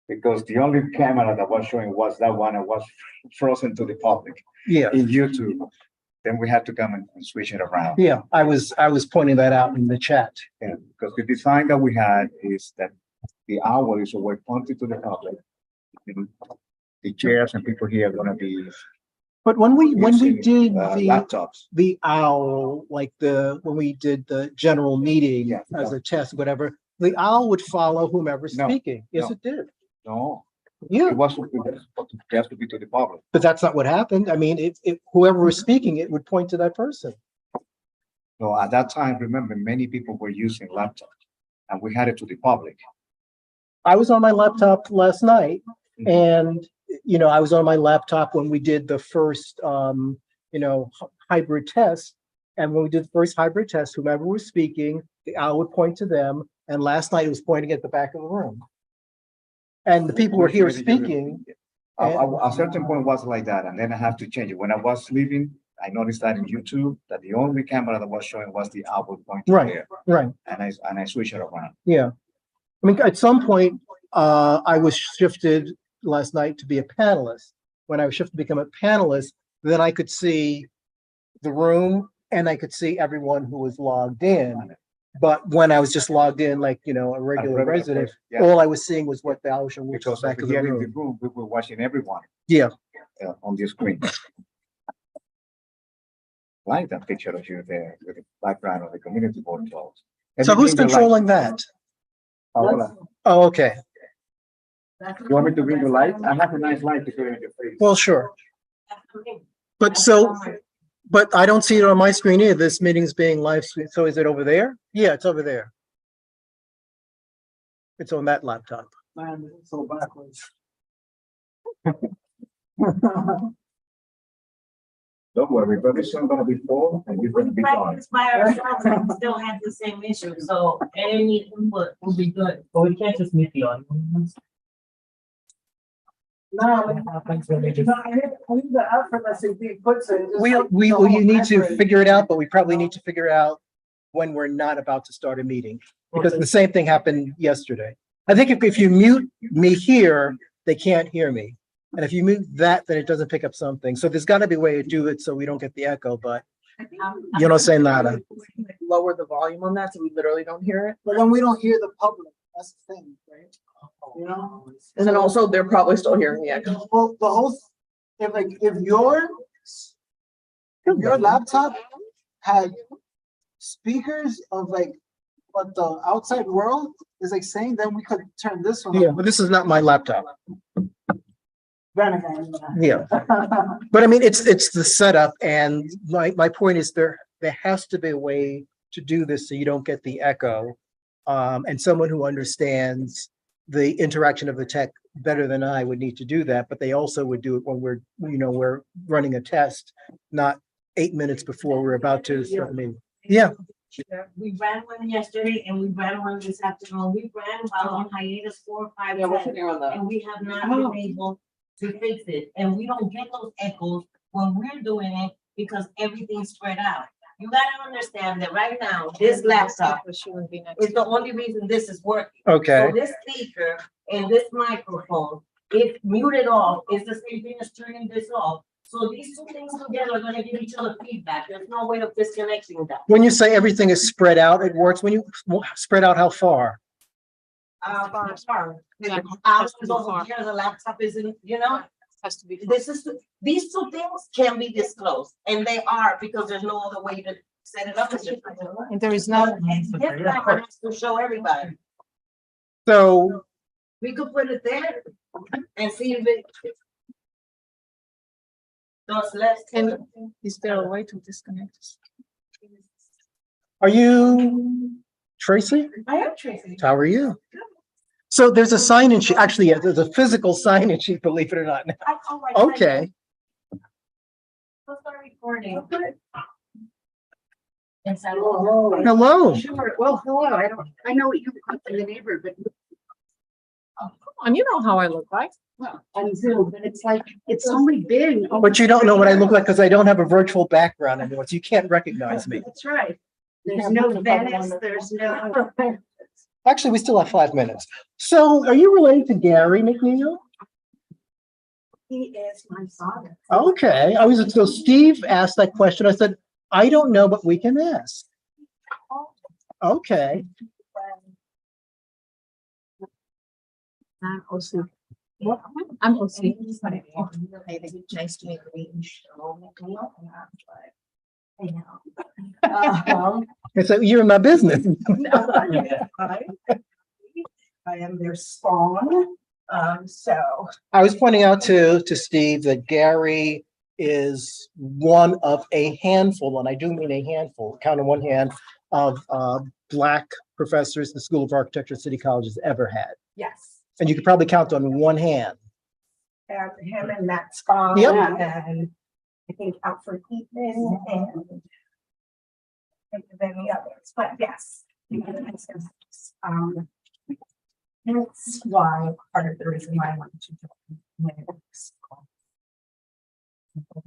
because the only camera that was showing was that one and was frozen to the public Yeah, in YouTube. Then we had to come and switch it around. yeah, I was pointing that out in the chat. And because the design that we had is that the owl is always pointed to the public. And the chairs and people here are gonna be But when we using, did laptops. the owl, like when we did the general meeting Yeah, as a test, whatever, the owl would follow whomever's No, speaking. Yes, no. it did. No, Yeah, it was just to be to the public. but that's not what happened. I mean, if whoever was speaking, it would point to that person. No, at that time, remember, many people were using laptops and we had it to the public. I was on my laptop last night and, I was on my laptop when we did the first, hybrid test. And when we did the first hybrid test, whomever was speaking, the owl would point to them. And last night it was pointing at the back of the room. And the people were here speaking. A certain point was like that, and then I have to change it. When I was leaving, I noticed that in YouTube, that the only camera that was showing was the owl pointing Right. there. Right. And I switched it around. Yeah. I mean, at some point, I was shifted last night to be a panelist. When I was shifted to become a panelist, then I could see the room and I could see everyone who was logged in. But when I was just logged in, like, a regular resident, yeah. all I was seeing was what the owl show was Because back of the here in the room. room, we were watching everyone Yeah. on the screen. Like that picture of you there with the background of the community board closed. So who's controlling that? Paola, Oh, okay. you want me to bring the light? I have a nice light to put in your face. Well, sure. But I don't see it on my screen either. This meeting's being live streamed. So is it over there? Yeah, it's over there. It's on that laptop. Man, it's so backwards. Don't worry, but it's not gonna be full and you're gonna We be gone. practice by ourselves and still have the same issue, so any input will be good. But we can't just meet the audience. No, I need the effort that CB puts in. You need to figure it out, but we probably need to figure out when we're not about to start a meeting. Because the same thing happened yesterday. I think if you mute me here, they can't hear me. And if you mute that, then it doesn't pick up something. So there's gotta be a way to do it so we don't get the echo, but you don't say nada. Lower the volume on that so we literally don't hear it. But then we don't hear the public, that's the thing, right? You know? And then also they're probably still hearing the echo. Well, the whole, if your laptop had speakers of like what the outside world is like saying, then we could turn this one. Yeah, but this is not my laptop. Then again, Yeah. But I mean, it's the setup, and my point is there has to be a way to do this so you don't get the echo. And someone who understands the interaction of the tech better than I would need to do that, but they also would do it when we're running a test, not 8 minutes before we're about to start. I mean, yeah. We ran one yesterday and we ran one this afternoon. We ran while on hiatus 4 or 5 Yeah, we're times, sitting on that. and we have not been able to fix it. And we don't get those echoes when we're doing it because everything's spread out. You gotta understand that right now, this laptop is the only reason this is working. Okay. So this speaker and this microphone, if muted off, is the same thing as turning this off. So these two things together are gonna give each other feedback. There's no way of disconnecting that. When you say everything is spread out, it works. When you spread out, how far? Far. Yeah. Hours over here, the laptop isn't, Has to be. these two things can be disclosed, and they are, because there's no other way to set it up. And there is no. This camera has to show everybody. So We could put it there and see if it does less. And is there a way to disconnect? are you Tracy? I am Tracy. How are you? So there's a sign-in sheet. Actually, yeah, there's a physical sign-in sheet, believe it or not. Okay. Let's start recording. Inside. Hello. Sure. Well, hello. I know what you look in the neighborhood, but And you know how I look like. well, on Zoom, but it's like, it's only been. But you don't know what I look like because I don't have a virtual background anymore, so you can't recognize me. That's right. There's no Venice, there's no. Actually, we still have 5 minutes. So are you related to Gary McNeil? He is my father. Okay, so Steve asked that question. I said, I don't know, but we can ask. Okay, I'm OC. What? I'm OC. Nice to meet you. and so you're in my business. I am their spawn, so. I was pointing out to Steve that Gary is one of a handful, and I do mean a handful, count on one hand, of Black professors the School of Architecture at City College has ever had. Yes. And you could probably count on one hand. And him and Matt Spawn. Yep. And I think Alfred Eaton and think of any others, but yes. That's why, part of the reason why I wanted to join.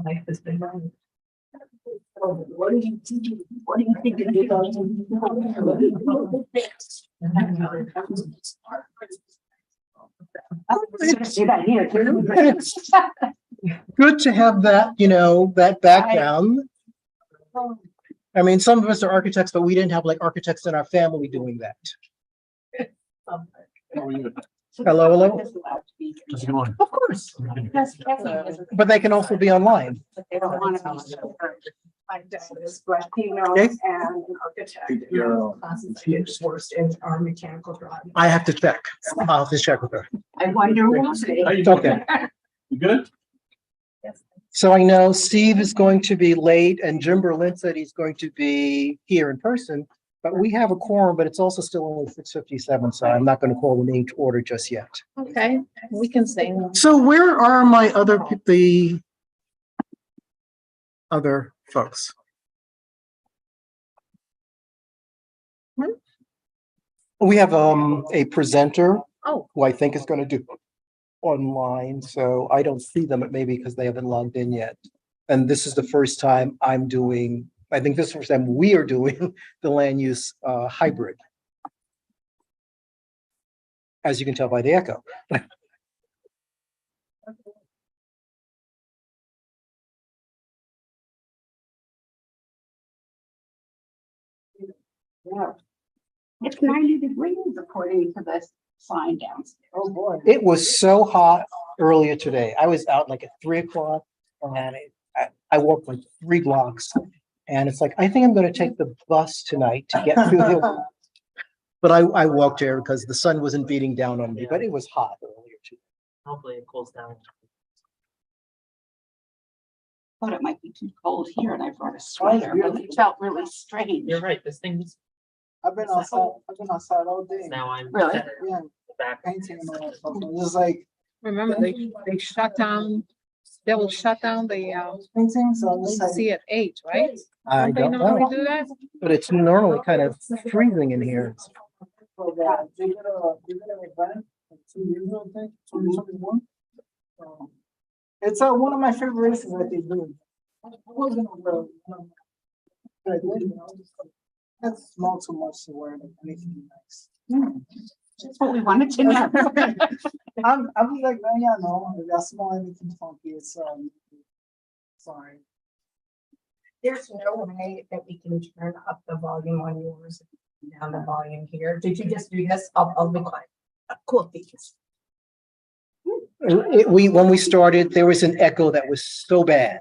Life has been running. What do you think? What do you think of Good to have that, that background. I mean, some of us are architects, but we didn't have like architects in our family doing that. Hello, hello. How's it going? Of course, but they can also be online. They don't want to be. My dad is Latino Okay. and an architect. His worst in our mechanical drawing. I have to check. I'll have to check with her. I wonder why. Okay. You good? So I know Steve is going to be late and Jim Berlin said he's going to be here in person, but we have a quorum, but it's also still only 6:57, so I'm not going to call the meeting to order just yet. Okay, we can sing. So where are my the other folks? We have a presenter Oh, who I think is going to do online, so I don't see them, but maybe because they haven't logged in yet. And this is the first time I think this is the first time we are doing the land use hybrid. As you can tell by the echo. Yeah. It's 90 degrees according to this sign downstairs. Oh, boy. It was so hot earlier today. I was out like at 3 o'clock and I walked like 3 blocks. And it's like, I think I'm going to take the bus tonight to get through the. But I walked here because the sun wasn't beating down on me, but it was hot earlier today. Hopefully it cools down. Thought it might be too cold here and I brought a sweater, but it felt really strange. You're right, this thing's I've been outside all day. now I'm. Really? Yeah, Back. painting and all that stuff. It's just like remember they shut down, they will shut down the painting, so I'm just like. see at 8, right? I Don't they don't normally know, do that? but it's normally kind of freezing in here. So that they did an event like 2 years ago, I think, 2021. It's one of my favorite races that they do. I wasn't aware, but I did, just like, that's not too much to wear anything nice. That's what we wanted to know. I'm like, no, yeah, no, if I smell anything funky, it's sorry. There's no way that we can turn up the volume on yours, and down the volume here. Did you just do this? I'll be quiet. Cool, thanks. When we started, there was an echo that was so bad.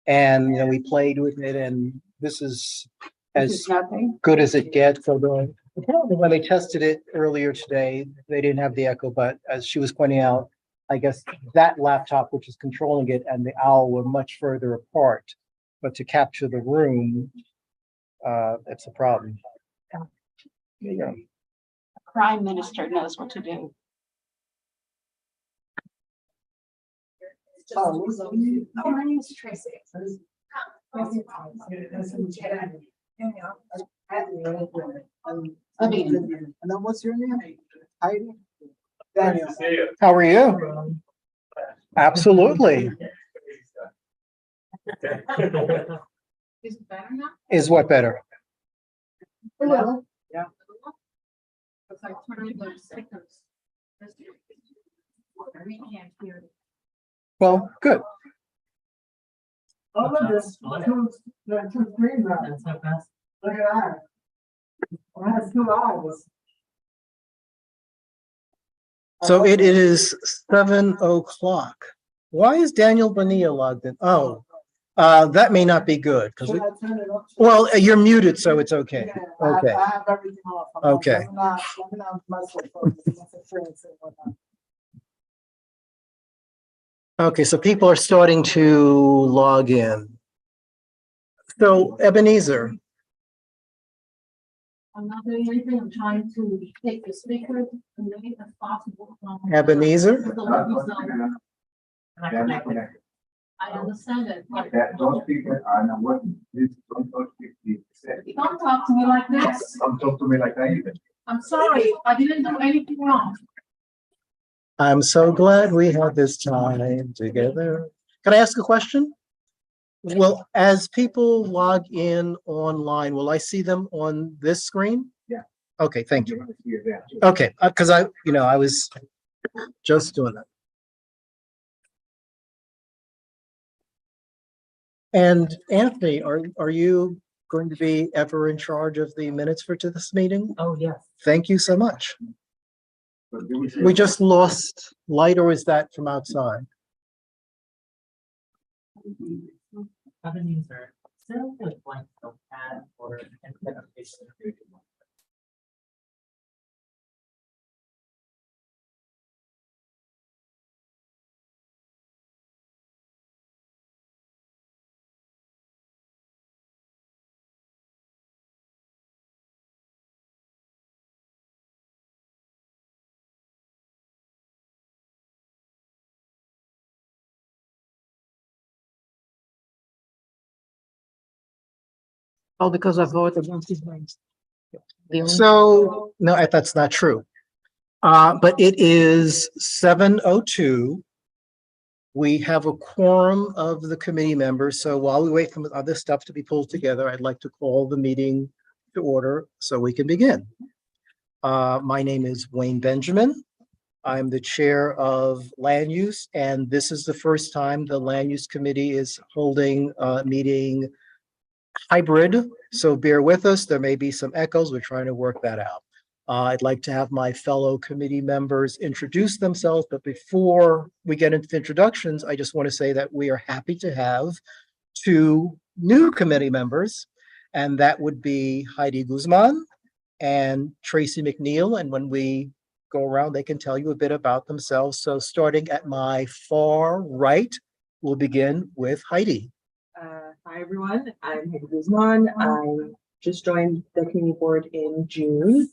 And, we played with it and this is as Nothing. good as it gets. Although apparently when they tested it earlier today, they didn't have the echo, but as she was pointing out, I guess that laptop, which is controlling it, and the owl were much further apart. But to capture the room, that's a problem. There you go. Prime Minister knows what to do. Oh, My name's Tracy. And then what's your name? Heidi? Daniel. How are you? Absolutely. Is it better now? Is what better? Hello. Yeah. like turning those stickers. We can't hear it. Well, good. Oh, look, there's two screens now. That's not fast. Look at that. I have 2 eyes. So it is 7:00. Why is Daniel Bonilla logged in? Oh, that may not be good because Should I turn it up? well, you're muted, so it's okay. Yeah, Okay. I have everything off. I'm like, Okay. let me not mess with interference and whatnot. Okay, so people are starting to log in. So Ebenezer, I'm not doing anything. I'm trying to take the speaker and make it as possible. from- Ebenezer? the local zone. I understand it, but Those people are not working. Don't talk don't talk to me like this. Don't talk to me like that either. I'm sorry. I didn't do anything wrong. I'm so glad we had this time together. Can I ask a question? Well, as people log in online, will I see them on this screen? Yeah. Okay, thank you. You're there. Okay, because I was just doing that. And Anthony, are you going to be ever in charge of the minutes for this meeting? Oh, yes. Thank you so much. But do see- We just lost light, or is that from outside? Ebenezer, still like blank notepad or instead of facing the Oh, because I voted against these things. So, no, that's not true. But it is 7:02. We have a quorum of the committee members, so while we wait for other stuff to be pulled together, I'd like to call the meeting to order so we can begin. My name is Wayne Benjamin. I'm the chair of Land Use, and this is the first time the Land Use Committee is holding a meeting hybrid, so bear with us. There may be some echoes. We're trying to work that out. I'd like to have my fellow committee members introduce themselves, but before we get into introductions, I just want to say that we are happy to have 2 new committee members, and that would be Heidi Guzman and Tracy McNeil. And when we go around, they can tell you a bit about themselves. So starting at my far right, we'll begin with Heidi. Hi, everyone. I'm Heidi Guzman. I just joined the community board in June.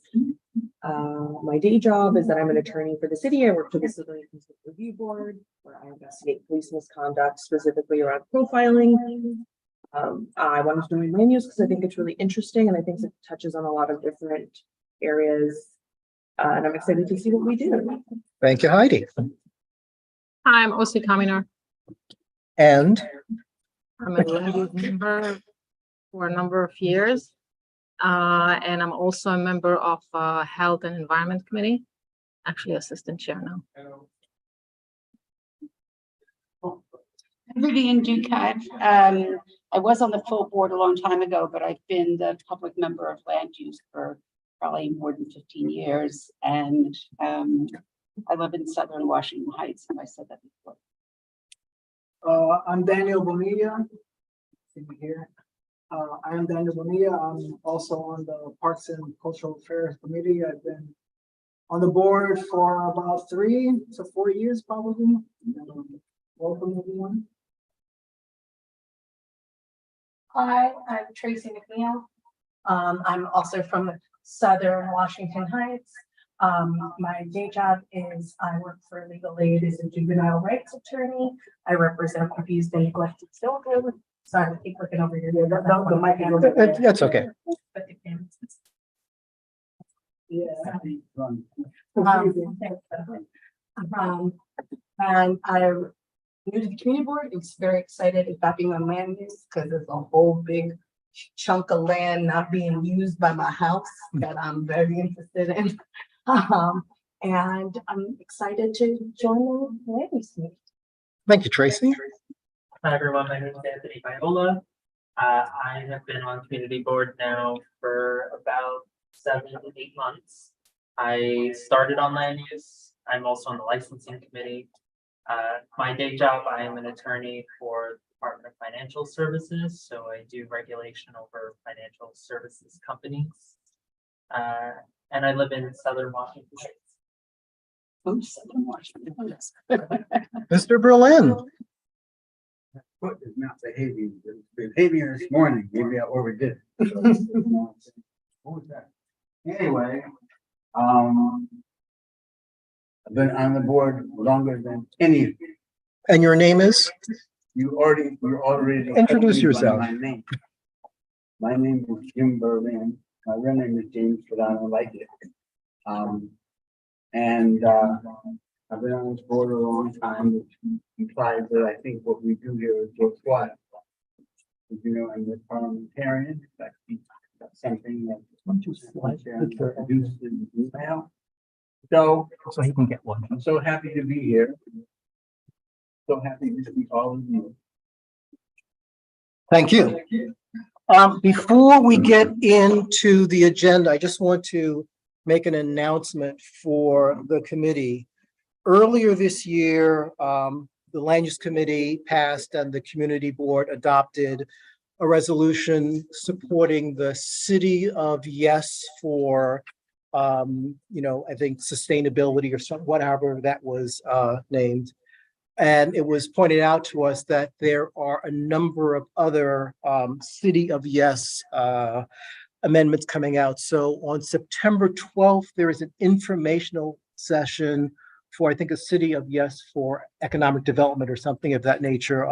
My day job is that I'm an attorney for the city. I work for the Civilian Complaint Review Board, where I investigate police misconduct, specifically around profiling. I wanted to join land use because I think it's really interesting and I think it touches on a lot of different areas. And I'm excited to see what we do. Thank you, Heidi. Hi, I'm Osi Kaminer. And I'm a land use member for a number of years. And I'm also a member of Health and Environment Committee, actually assistant chair now. Vivian Ducat. I was on the full board a long time ago, but I've been the public member of land use for probably more than 15 years. And I live in Southern Washington Heights, and I said that before. I'm Daniel Bonilla. See me here. I am Daniel Bonilla. I'm also on the Parks and Cultural Affairs Committee. I've been on the board for about 3 to 4 years, probably. Welcome, everyone. Hi, I'm Tracy McNeil. I'm also from Southern Washington Heights. My day job is I work for legal aid as a juvenile rights attorney. I represent abused and neglected children. Sorry, I keep looking over here. The mic is over there. that's okay. Yeah. And I'm new to the community board. It's very excited about being on land use because there's a whole big chunk of land not being used by my house that I'm very interested in. And I'm excited to join the land use committee. Thank you, Tracy. Hi, everyone. My name is Anthony Viola. I have been on community board now for about 7 to 8 months. I started on land use. I'm also on the licensing committee. My day job, I am an attorney for the Department of Financial Services, so I do regulation over financial services companies. And I live in Southern Washington State. Oops, Southern Washington. Mr. Berlin. Foot is not behaving, it's behaving this morning, maybe I overdid it. What was that? Anyway, I've been on the board longer than any of you. And your name is? You're already. Introduce yourself. My name. My name is Jim Berlin. My real name is James, but I don't like it. I've been on this board a long time, which implies that I think what we do here is worthwhile. You know, I'm a parliamentarian, that's something that. Produced in email. So he can get one. I'm so happy to be here. So happy to see all of you. Thank you. Before we get into the agenda, I just want to make an announcement for the committee. Earlier this year, the Land Use Committee passed and the Community Board adopted a resolution supporting the City of Yes for, I think sustainability or some, whatever that was named. And it was pointed out to us that there are a number of other City of Yes amendments coming out. So on September 12th, there is an informational session for, I think, a City of Yes for economic development or something of that nature.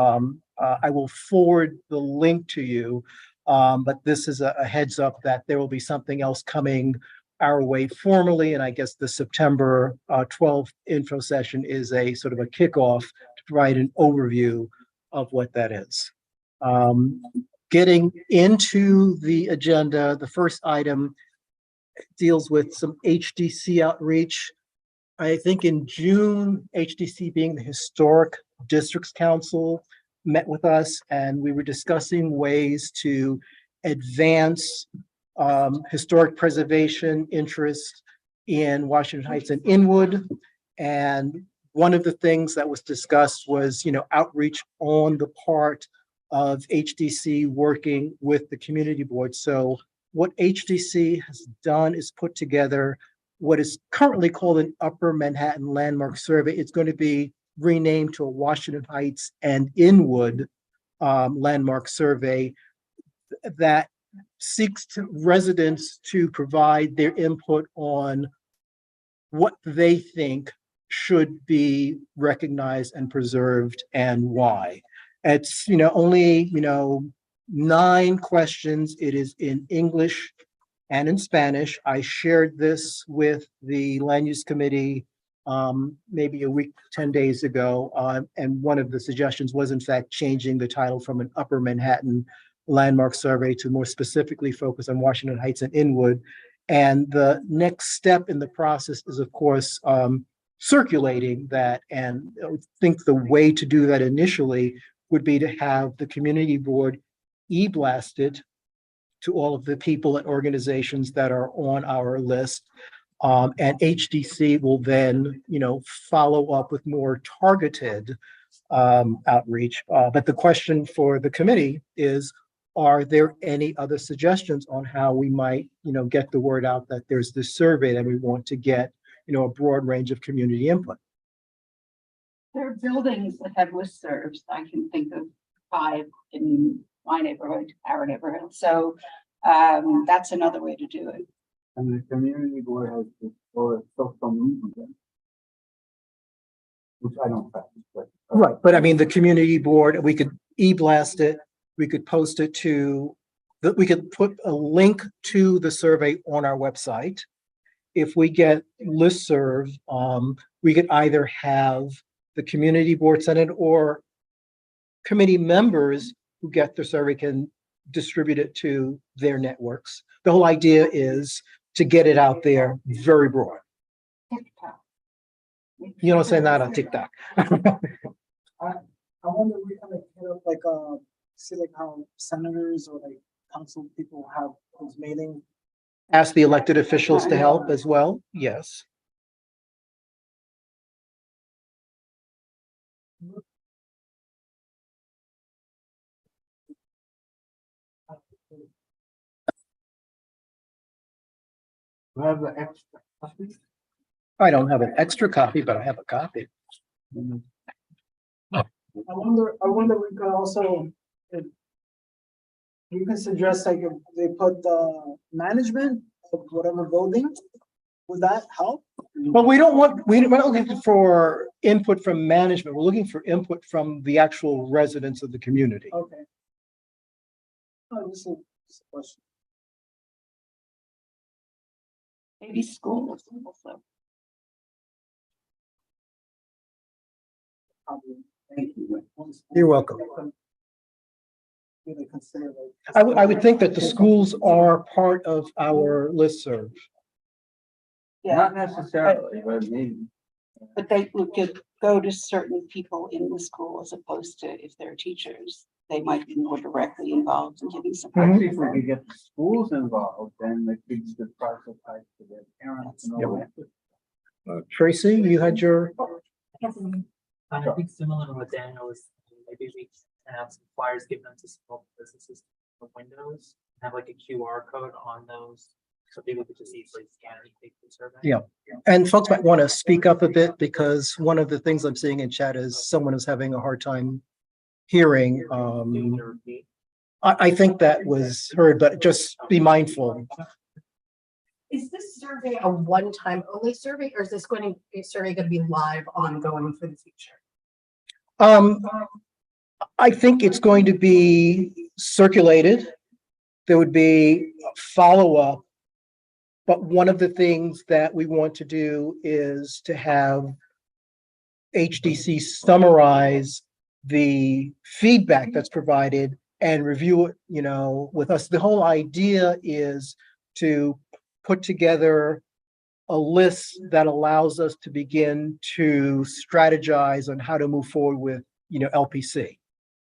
I will forward the link to you, but this is a heads up that there will be something else coming our way formally. And I guess the September 12th info session is a sort of a kickoff to provide an overview of what that is. Getting into the agenda, the first item deals with some HDC outreach. I think in June, HDC being the Historic Districts Council met with us and we were discussing ways to advance historic preservation interest in Washington Heights and Inwood. And one of the things that was discussed was, outreach on the part of HDC working with the community board. So what HDC has done is put together what is currently called an Upper Manhattan Landmark Survey. It's going to be renamed to a Washington Heights and Inwood Landmark Survey that seeks residents to provide their input on what they think should be recognized and preserved and why. It's, only, 9 questions. It is in English and in Spanish. I shared this with the Land Use Committee maybe a week, 10 days ago. And one of the suggestions was, in fact, changing the title from an Upper Manhattan Landmark Survey to more specifically focus on Washington Heights and Inwood. And the next step in the process is, of course, circulating that. And I think the way to do that initially would be to have the community board e-blast it to all of the people and organizations that are on our list. And HDC will then, follow up with more targeted outreach. But the question for the committee is, are there any other suggestions on how we might, get the word out that there's this survey that we want to get, a broad range of community input? There are buildings that have listservs. I can think of 5 in my neighborhood, our neighborhood. So that's another way to do it. And the community board has this for social media, which I don't practice, but. Right, but I mean, the community board, we could e-blast it, we could post it to, we could put a link to the survey on our website. If we get listserv, we could either have the community board send it, or committee members who get the survey can distribute it to their networks. The whole idea is to get it out there very broad. TikTok. You don't say that on TikTok. I wonder if we can like hit up like see like how senators or like council people have those mailing. Ask the elected officials to help as well. Yes. We have the extra. I don't have an extra copy, but I have a copy. I wonder if we could also. If you can suggest like if they put the management of whatever building, would that help? But we're not looking for input from management. We're looking for input from the actual residents of the community. Okay. Oh, this is a question. Maybe schools also. Thank you. You're welcome. Really consider like. I would think that the schools are part of our listserv. Not necessarily, but maybe. But they could go to certain people in the school as opposed to if they're teachers, they might be more directly involved in giving some. Mhm. Actually, if we could get the schools involved, then the kids could proselytize to their parents and all that. Tracy, you had your, I think similar to what Daniel was, saying, maybe we can have some flyers given to small businesses for windows, have like a QR code on those. So people could just easily scan and take the survey. Yeah. And folks might want to speak up a bit because one of the things I'm seeing in chat is someone is having a hard time hearing. Doing the repeat. I think that was heard, but just be mindful. Is this survey a one-time only survey, or is this going to be survey going to be live ongoing for the future? I think it's going to be circulated. There would be follow-up. But one of the things that we want to do is to have HDC summarize the feedback that's provided and review it, with us. The whole idea is to put together a list that allows us to begin to strategize on how to move forward with, LPC.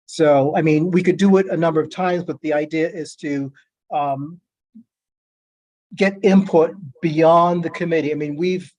So, I mean, we could do it a number of times, but the idea is to get input beyond the committee. I mean, we've,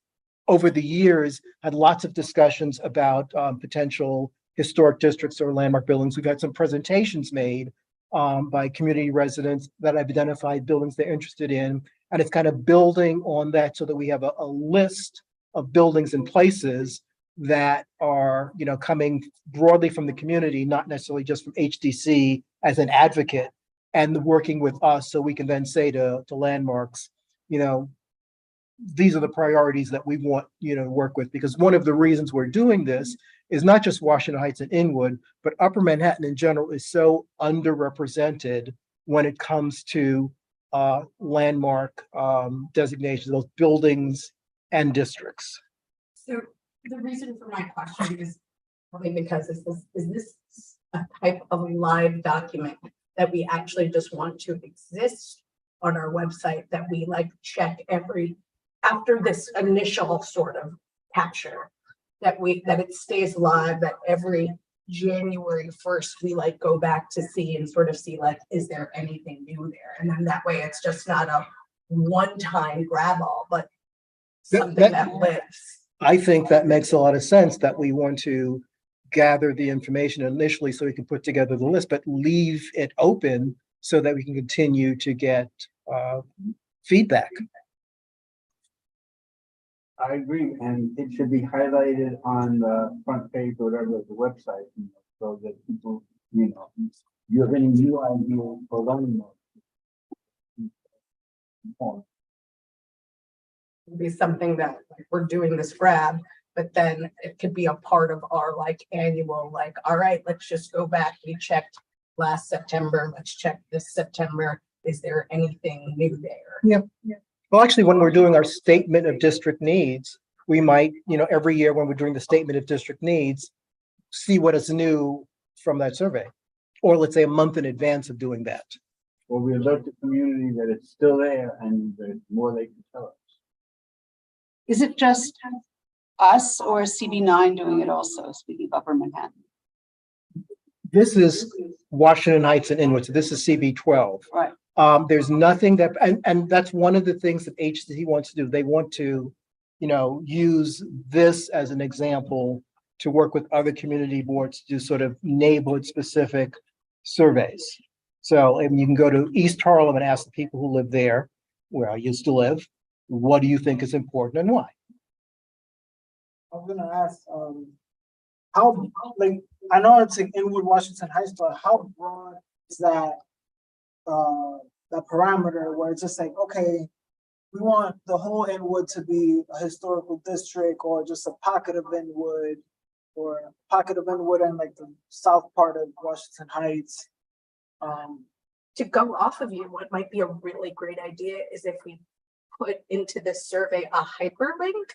over the years, had lots of discussions about potential historic districts or landmark buildings. We've had some presentations made by community residents that have identified buildings they're interested in. And it's kind of building on that so that we have a list of buildings and places that are, coming broadly from the community, not necessarily just from HDC as an advocate, and working with us so we can then say to landmarks, these are the priorities that we want, to work with. Because one of the reasons we're doing this is not just Washington Heights and Inwood, but Upper Manhattan in general is so underrepresented when it comes to landmark designations, those buildings and districts. So the reason for my question is probably because is this a type of live document that we actually just want to exist on our website, that we check after this initial sort of capture, that it stays live, that every January 1st we go back to see and sort of see is there anything new there, and then that way it's just not a one-time grab all, but something that lives. I think that makes a lot of sense, that we want to gather the information initially so we can put together the list, but leave it open so that we can continue to get feedback. I agree, and it should be highlighted on the front page or whatever of the website, so that people, you have any new ideas for learning more. Be something that we're doing this grab, but then it could be a part of our annual, all right, let's just go back. We checked last September. Let's check this September. Is there anything new there? Yeah. Well, actually, when we're doing our statement of district needs, we might, every year when we're doing the statement of district needs, see what is new from that survey. Or let's say a month in advance of doing that. Well, we alert the community that it's still there and there's more they can tell us. Is it just us or is CB9 doing it also, speaking of Upper Manhattan? This is Washington Heights and Inwood, so this is CB12. Right. There's nothing that, and that's one of the things that HCC wants to do. They want to, use this as an example to work with other community boards to do sort of neighborhood-specific surveys. So, and you can go to East Harlem and ask the people who live there, where I used to live, what do you think is important and why? I was gonna ask, how, like, I know it's in Inwood, Washington Heights, but how broad is that, that parameter where it's just like, okay, we want the whole Inwood to be a historical district or just a pocket of Inwood or a pocket of Inwood and like the south part of Washington Heights. To go off of you, what might be a really great idea is if we put into this survey a hyperlink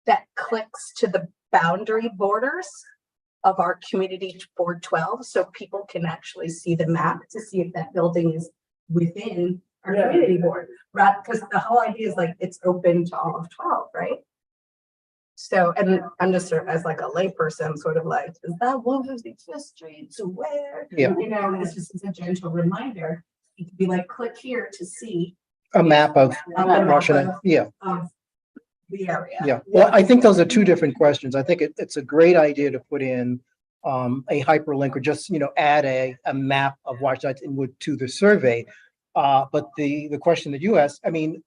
that clicks to the boundary borders of our community board 12, so people can actually see the map to see if that building is within our community board, right? Because the whole idea is like it's open to all of 12, right? So, and I'm just sort of as like a layperson, sort of like, is that 155th Street to where? Yeah. This is a gentle reminder. You could be like, click here to see A map of a map Washington, of- yeah. of the area. Yeah, well, I think those are two different questions. I think it's a great idea to put in a hyperlink or just, add a map of Washington Inwood to the survey. But the question that you asked, I mean,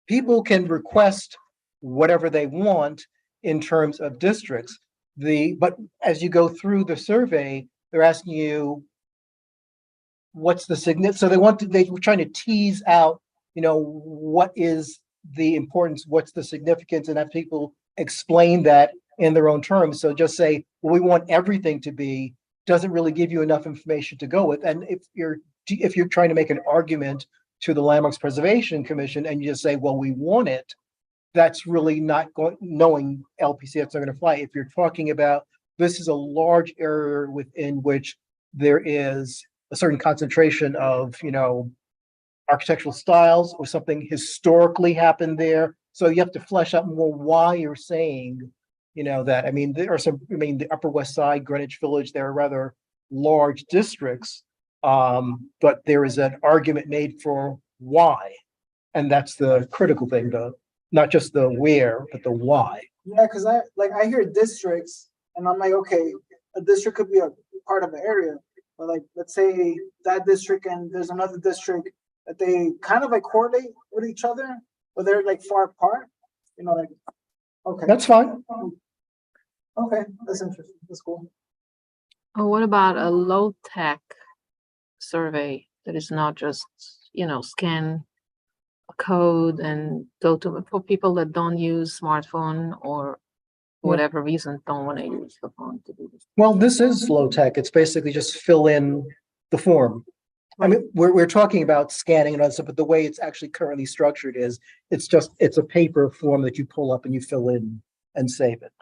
people can request whatever they want in terms of districts. But as you go through the survey, they're asking you what's the significance. So they were trying to tease out, what is the importance, what's the significance, and have people explain that in their own terms. So just say, well, we want everything to be, doesn't really give you enough information to go with. And if you're trying to make an argument to the Landmarks Preservation Commission and you just say, well, we want it, that's really not knowing LPC, that's not going to fly. If you're talking about, this is a large area within which there is a certain concentration of, architectural styles or something historically happened there. So you have to flesh out more why you're saying, that. I mean, there are the Upper West Side, Greenwich Village, there are rather large districts, but there is an argument made for why. And that's the critical thing, not just the where, but the why. Yeah, because I hear districts and I'm like, okay, a district could be a part of an area, but like, let's say that district and there's another district that they kind of like correlate with each other, but they're like far apart, okay. That's fine. Okay, that's interesting, that's cool. Oh, what about a low-tech survey that is not just, scan a code and go to, for people that don't use smartphone or whatever reason don't want to use the phone to do this? Well, this is low tech. It's basically just fill in the form. I mean, we're talking about scanning and other stuff, but the way it's actually currently structured is it's a paper form that you pull up and you fill in and save it.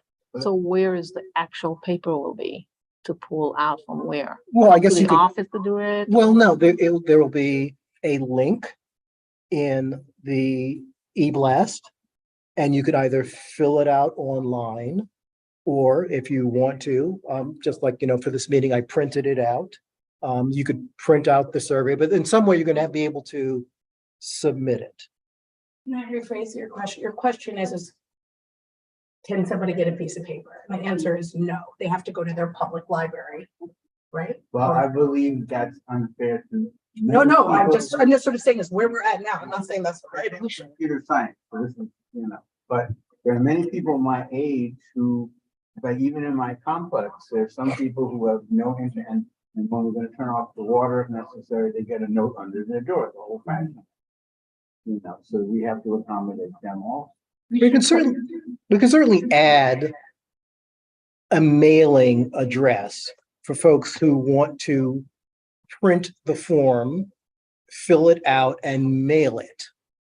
So where is the actual paper will be to pull out from where? Well, I To guess the you could, office to do it? well, no, there will be a link in the e-blast and you could either fill it out online or if you want to, just like, for this meeting, I printed it out. You could print out the survey, but in some way you're going to be able to submit it. Can I rephrase your question? Your question is can somebody get a piece of paper? My answer is no. They have to go to their public library, right? Well, I believe that's unfair to. No, I'm many just people. sort of saying is where we're at now. I'm not saying that's the right answer. Computer science, so this is, but there are many people my age who, like even in my complex, there's some people who have no internet, and when we're gonna turn off the water if necessary, they get a note under their door, the whole family. So we have to accommodate them all. We can certainly add a mailing address for folks who want to print the form, fill it out and mail it.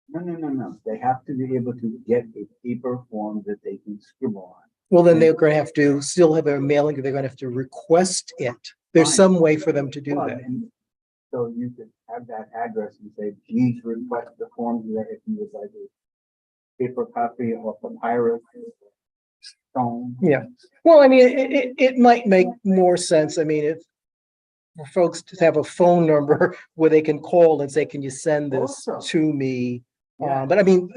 No. They have to be able to get a paper form that they can scribble on. Well, then they're going to have to still have a mailing, they're going to have to request it. There's Fine. some way for them to do Well, that. and so you could have that address and say, please request the form here if you would like it paper copy or papyrus. Stone. Yeah, well, I mean, it might make more sense, I mean, if for folks to have a phone number where they can call and say, can you send this Also. to me? Yeah. But I mean,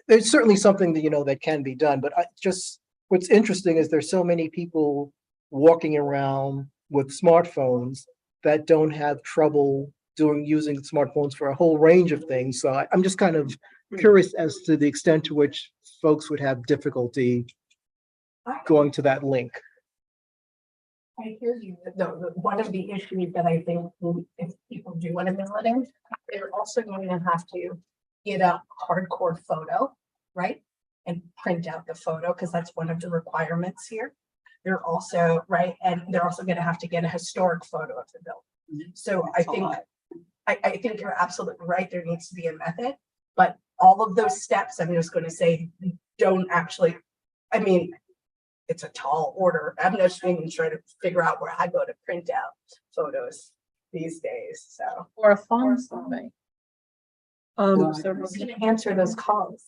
there's certainly something that, that can be done, but what's interesting is there's so many people walking around with smartphones that don't have trouble using smartphones for a whole range of things, so I'm just kind of curious as to the extent to which folks would have difficulty going to that link. I hear you. One of the issues that I think if people do want to mail it in, they're also going to have to get a hardcore photo, right? And print out the photo, because that's one of the requirements here. They're also, right, and they're also going to have to get a historic photo of the building. So I think you're absolutely right. There needs to be a method, but all of those steps, I'm just going to say, don't actually, I mean, it's a tall order. I'm just even trying to figure out where I go to print out photos these days, so. Or a phone survey, Who's gonna answer those calls?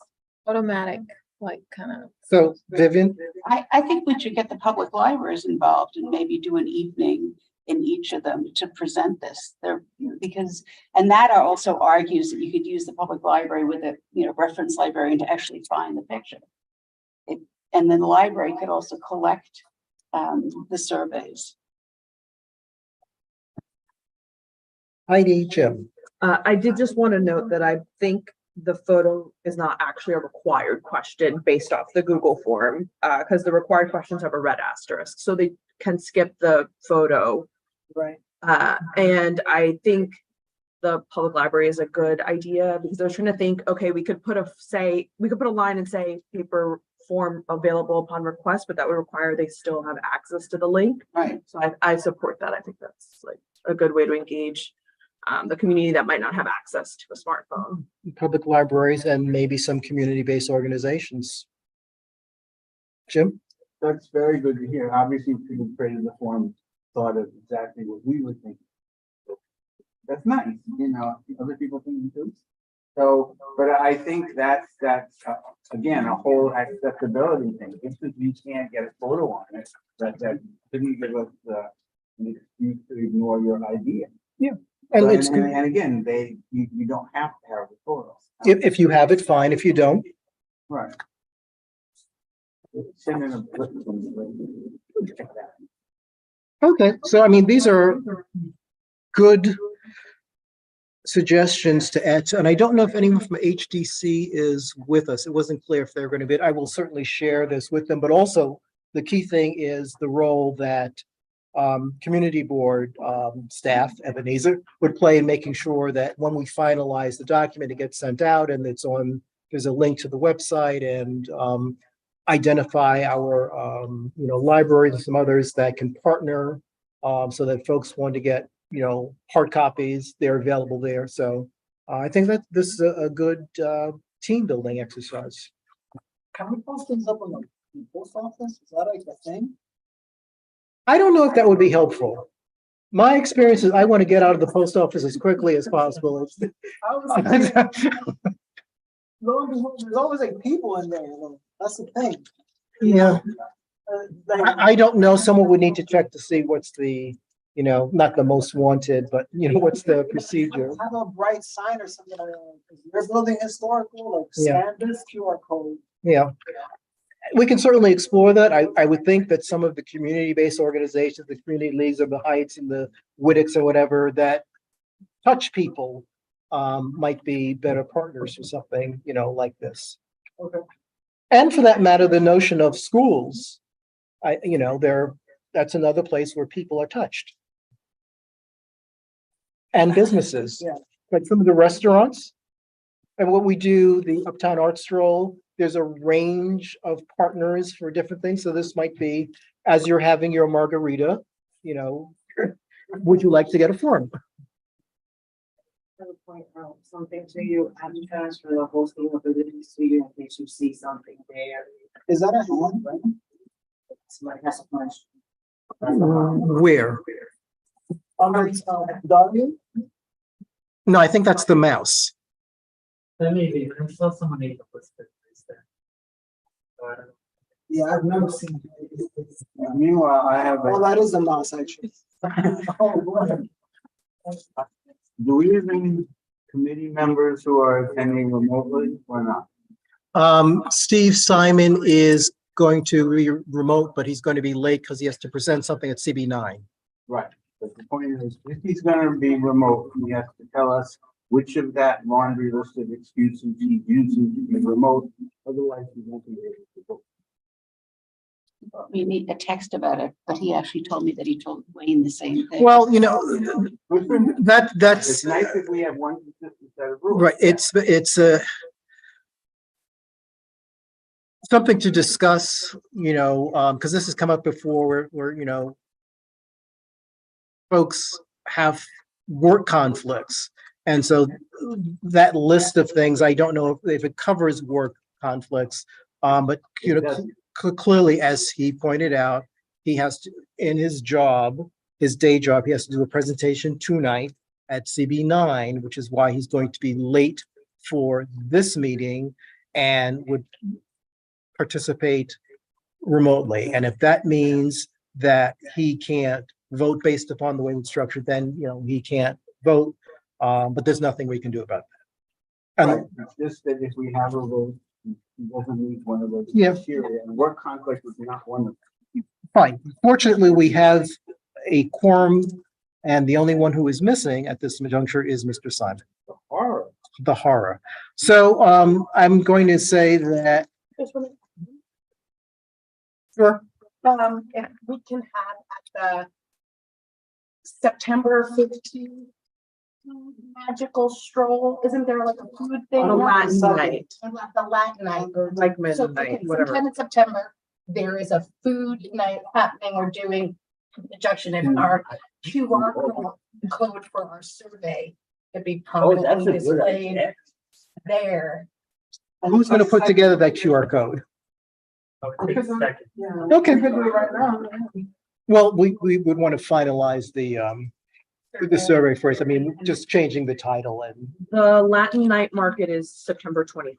automatic, like kind of. So Vivian, I think we should get the public libraries involved and maybe do an evening in each of them to present this there, and that also argues that you could use the public library with a, reference librarian to actually find the picture. And then the library could also collect the surveys. Heidi, Jim. I did just want to note that I think the photo is not actually a required question based off the Google form, because the required questions have a red asterisk, so they can skip the photo. Right. And I think the public library is a good idea, because I was trying to think, okay, we could put a line and say paper form available upon request, but that would require they still have access to the link. Right. So I support that. I think that's like a good way to engage the community that might not have access to a smartphone. Public libraries and maybe some community-based organizations. Jim? That's very good to hear. Obviously, people created the form, thought of exactly what we were thinking. That's nice, other people think too. So, but I think that's again, a whole accessibility thing. Just because you can't get a photo on it, that didn't give us an excuse to ignore your idea. Yeah. And, And it's, and again, you don't have to have the photos. if you have it, fine. If you don't, Right. Send in a. okay. So, I mean, these are good suggestions to add to, and I don't know if anyone from HDC is with us. It wasn't clear if they're going to be. I will certainly share this with them, but also the key thing is the role that community board staff, Ebenezer, would play in making sure that when we finalize the document, it gets sent out and there's a link to the website, and identify our libraries and some others that can partner so that folks want to get hard copies, they're available there. So I think that this is a good team building exercise. Can we post things up on the post office? Is that like a thing? I don't know if that would be helpful. My experience is I want to get out of the post office as quickly as possible. I was thinking, there's always like people in there, that's the thing. Yeah, Like, I don't know. Someone would need to check to see what's the, not the most wanted, but what's the procedure. have a bright sign or something like that. You're building historical, like Yeah. scan this QR code. Yeah. We can certainly explore that. I would think that some of the community-based organizations, the community leagues of the Heights and the Wittix or whatever that touch people might be better partners for something, like this. Okay. And for that matter, the notion of schools, that's another place where people are touched. And businesses. Yeah. Like some of the restaurants. And what we do, the Uptown Art Stroll, there's a range of partners for different things. So this might be, as you're having your margarita, would you like to get a form? Point out something to you, advertise for the hosting of the living studio in case you see something there. Is that a hand, right? Somebody has a question. Where? Darwin? No, I think that's the mouse. Then maybe, I'm sure someone needs to put this there. so I don't know. Yeah, I've never seen. Meanwhile, I have, Oh, that is a mouse, actually. Oh, boy. do we have any committee members who are attending remotely or not? Steve Simon is going to be remote, but he's going to be late because he has to present something at CB9. Right, but the point is, if he's gonna be remote, he has to tell us which of that laundry list of excuses he uses to be remote, otherwise he won't be able to vote. We need a text about it, but he actually told me that he told Wayne the same thing. Well, you know, that's It's nice if we have one consistent set of rules. right. It's something to discuss, you know, because this has come up before where, you know, folks have work conflicts. And so that list of things, I don't know if it covers work conflicts. But, you know, clearly, as he pointed out, he has to, in his job, his day job, he has to do a presentation tonight at CB9, which is why he's going to be late for this meeting and would participate remotely. And if that means that he can't vote based upon the way it's structured, then, you know, he can't vote. But there's nothing we can do about that. Right, it's just that if we have a vote, he doesn't meet one of those Yeah. criteria, and work conflict is not one of them. Fine. Fortunately, we have a quorum, and the only one who is missing at this juncture is Mr. Simon. The horror. The horror. So I'm going to say that. Sure. If we can have at the September 15th magical stroll, isn't there like a food thing? On Latin night. The Latin night. Or like So, midnight, okay, whatever. sometime in September, there is a food night happening. We're doing projection in our QR code for our survey to be prominently displayed there. Who's going to put together that QR code? Okay, second. Okay. We can do it right now. Well, we would want to finalize the survey first. I mean, just changing the title and. The Latin night market is September 23rd.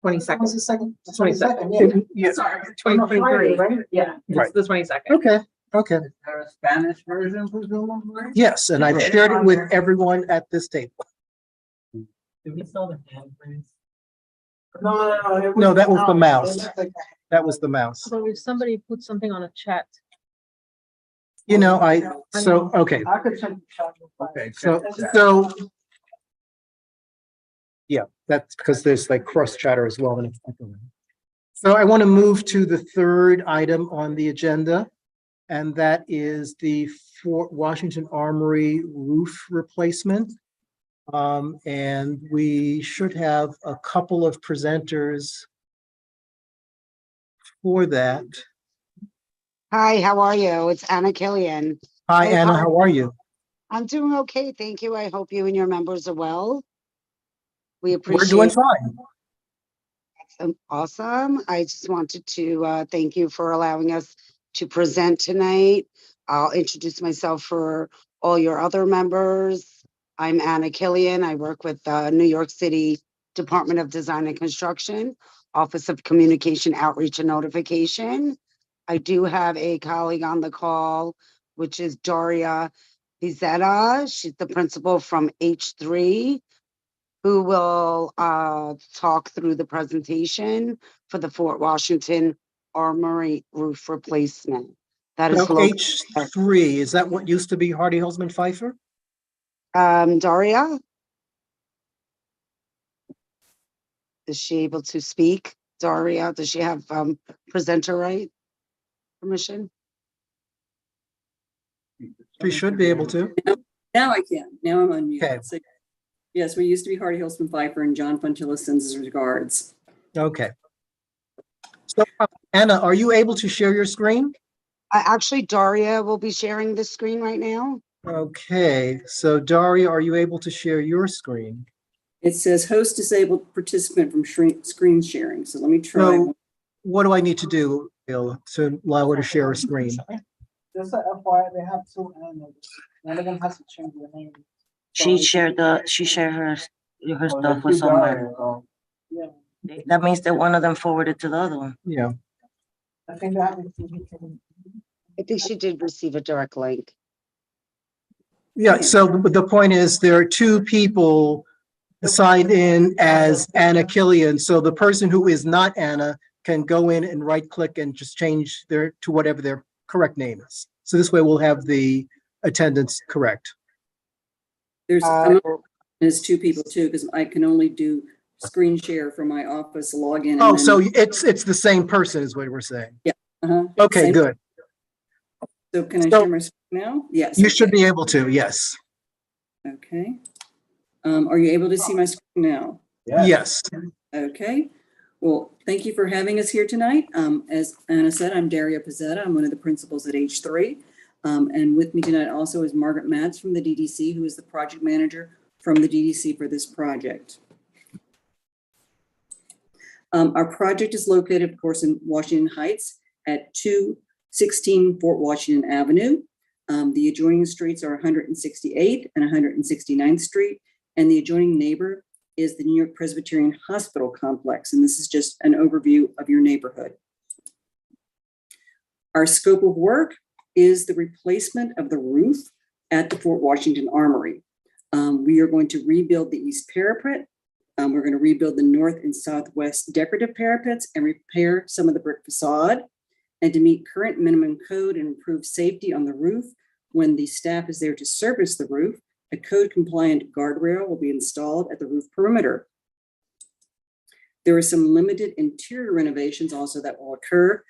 That was 22nd, the second. 22nd. Yeah. Sorry, On a Friday, 2023. right? Yeah, Right. it's the 22nd. Okay. Okay. Is there a Spanish version presumably? Yes, and I've shared it with everyone at this table. Do we sell the hand frames? No. No, that was the mouse. That was the mouse. So if somebody put something on a chat, You know, okay. I could check. the chat. Okay. So. Yeah, that's because there's like cross chatter as well. So I want to move to the third item on the agenda. And that is the Fort Washington Armory roof replacement. And we should have a couple of presenters for that. Hi, how are you? It's Anna Killian. Hi, Hey, Anna, hi. how are you? I'm doing okay, thank you. I hope you and your members are well. We We're appreciate doing fine. Awesome. I just wanted to thank you for allowing us to present tonight. I'll introduce myself for all your other members. I'm Anna Killian. I work with the New York City Department of Design and Construction, Office of Communication, Outreach and Notification. I do have a colleague on the call, which is Daria Pizzetta. She's the principal from H3, who will talk through the presentation for the Fort Washington Armory roof replacement. That is Now, H3, is that what used to be Hardy Holzman Pfeiffer? Daria? Is she able to speak? Daria, does she have presenter right permission? She should be able to. Now I can. Now I'm on mute. Okay. So, yes, we used to be Hardy Holzman Pfeiffer, and John Funchilla sends his regards. Okay. So Anna, are you able to share your screen? Actually, Daria will be sharing the screen right now. Okay, so Daria, are you able to share your screen? It says host disabled participant from screen sharing. So let me try. So what do I need to do, Bill, to allow her to share her screen? Just a FYI, they have two animals. One of them has to change their name. she shared her Oh, stuff with someone. Yeah. That means that one of them forwarded to the other one. Yeah. I think that. I think she did receive a direct link. Yeah, so the point is there are two people signed in as Anna Killian. So the person who is not Anna can go in and right click and just change their to whatever their correct name is. So this way we'll have the attendance correct. There's two people too, because I can only do screen share from my office login. Oh, so it's the same person is what we're saying. Yeah. Okay, Same. good. So can I So- share my screen now? Yes. You should okay. be able to, yes. Okay. Are you able to see my screen now? Yes. Okay. Well, thank you for having us here tonight. As Anna said, I'm Daria Pizzetta. I'm one of the principals at H3. And with me tonight also is Margaret Matz from the DDC, who is the project manager from the DDC for this project. Our project is located, of course, in Washington Heights at 216 Fort Washington Avenue. The adjoining streets are 168 and 169th Street, and the adjoining neighbor is the New York Presbyterian Hospital Complex, and this is just an overview of your neighborhood. Our scope of work is the replacement of the roof at the Fort Washington Armory. We are going to rebuild the east parapet. We're going to rebuild the north and southwest decorative parapets and repair some of the brick facade. And to meet current minimum code and improve safety on the roof, when the staff is there to service the roof, a code compliant guardrail will be installed at the roof perimeter. There are some limited interior renovations also that will occur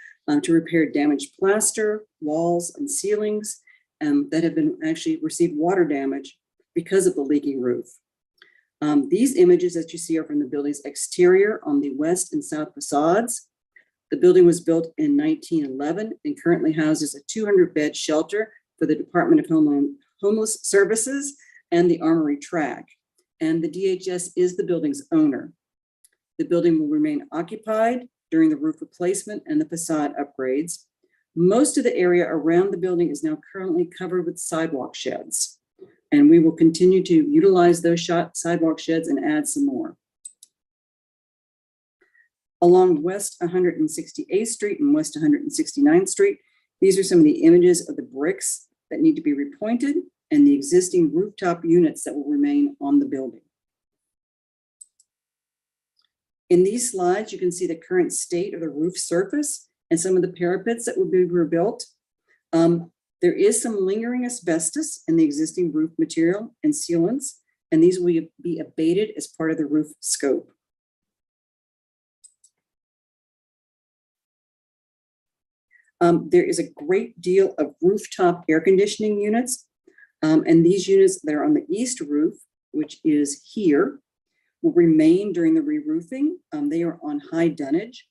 to repair damaged plaster, walls, and ceilings that have been actually received water damage because of the leaking roof. These images that you see are from the building's exterior on the west and south facades. The building was built in 1911 and currently houses a 200-bed shelter for the Department of Homeless Services and the Armory Track. And the DHS is the building's owner. The building will remain occupied during the roof replacement and the facade upgrades. Most of the area around the building is now currently covered with sidewalk sheds. And we will continue to utilize those sidewalk sheds and add some more. Along West 168th Street and West 169th Street, these are some of the images of the bricks that need to be repointed and the existing rooftop units that will remain on the building. In these slides, you can see the current state of the roof surface and some of the parapets that will be rebuilt. There is some lingering asbestos in the existing roof material and sealants, and these will be abated as part of the roof scope. There is a great deal of rooftop air conditioning units, and these units that are on the east roof, which is here, will remain during the re-roofing. They are on high dunnage,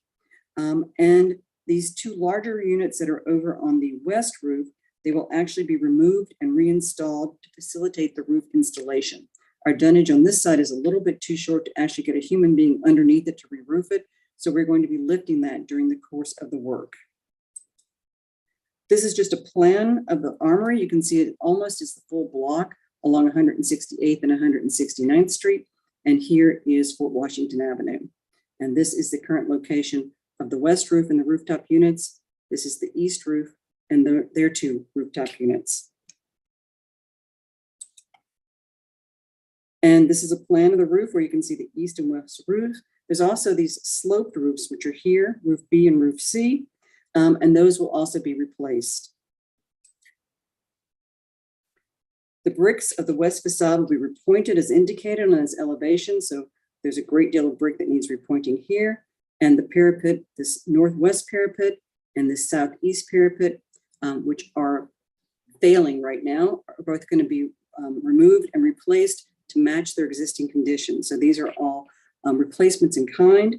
and these two larger units that are over on the west roof, they will actually be removed and reinstalled to facilitate the roof installation. Our dunnage on this side is a little bit too short to actually get a human being underneath it to re-roof it, so we're going to be lifting that during the course of the work. This is just a plan of the armory. You can see it almost is the full block along 168th and 169th Street. And here is Fort Washington Avenue. And this is the current location of the west roof and the rooftop units. This is the east roof and their two rooftop units. And this is a plan of the roof where you can see the east and west roof. There's also these sloped roofs, which are here, roof B and roof C. And those will also be replaced. The bricks of the west facade will be repointed as indicated on its elevation. So there's a great deal of brick that needs repointing here. And the parapet, this northwest parapet and the southeast parapet, which are failing right now, are both going to be removed and replaced to match their existing condition. So these are all replacements in kind.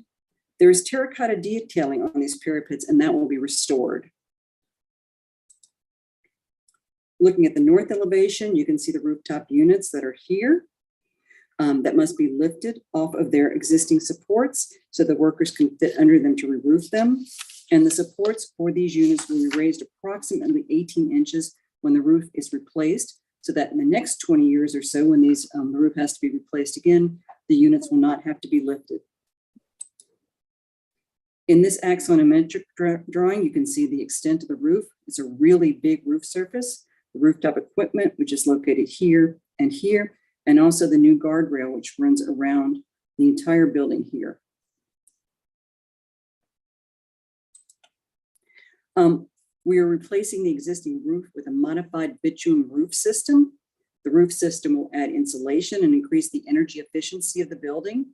There is terracotta detailing on these parapets, and that will be restored. Looking at the north elevation, you can see the rooftop units that are here that must be lifted off of their existing supports so the workers can fit under them to re-roof them. And the supports for these units will be raised approximately 18 inches when the roof is replaced, so that in the next 20 years or so, when the roof has to be replaced again, the units will not have to be lifted. In this axonometric drawing, you can see the extent of the roof. It's a really big roof surface. The rooftop equipment, which is located here, and also the new guardrail, which runs around the entire building here. We are replacing the existing roof with a modified bitumen roof system. The roof system will add insulation and increase the energy efficiency of the building.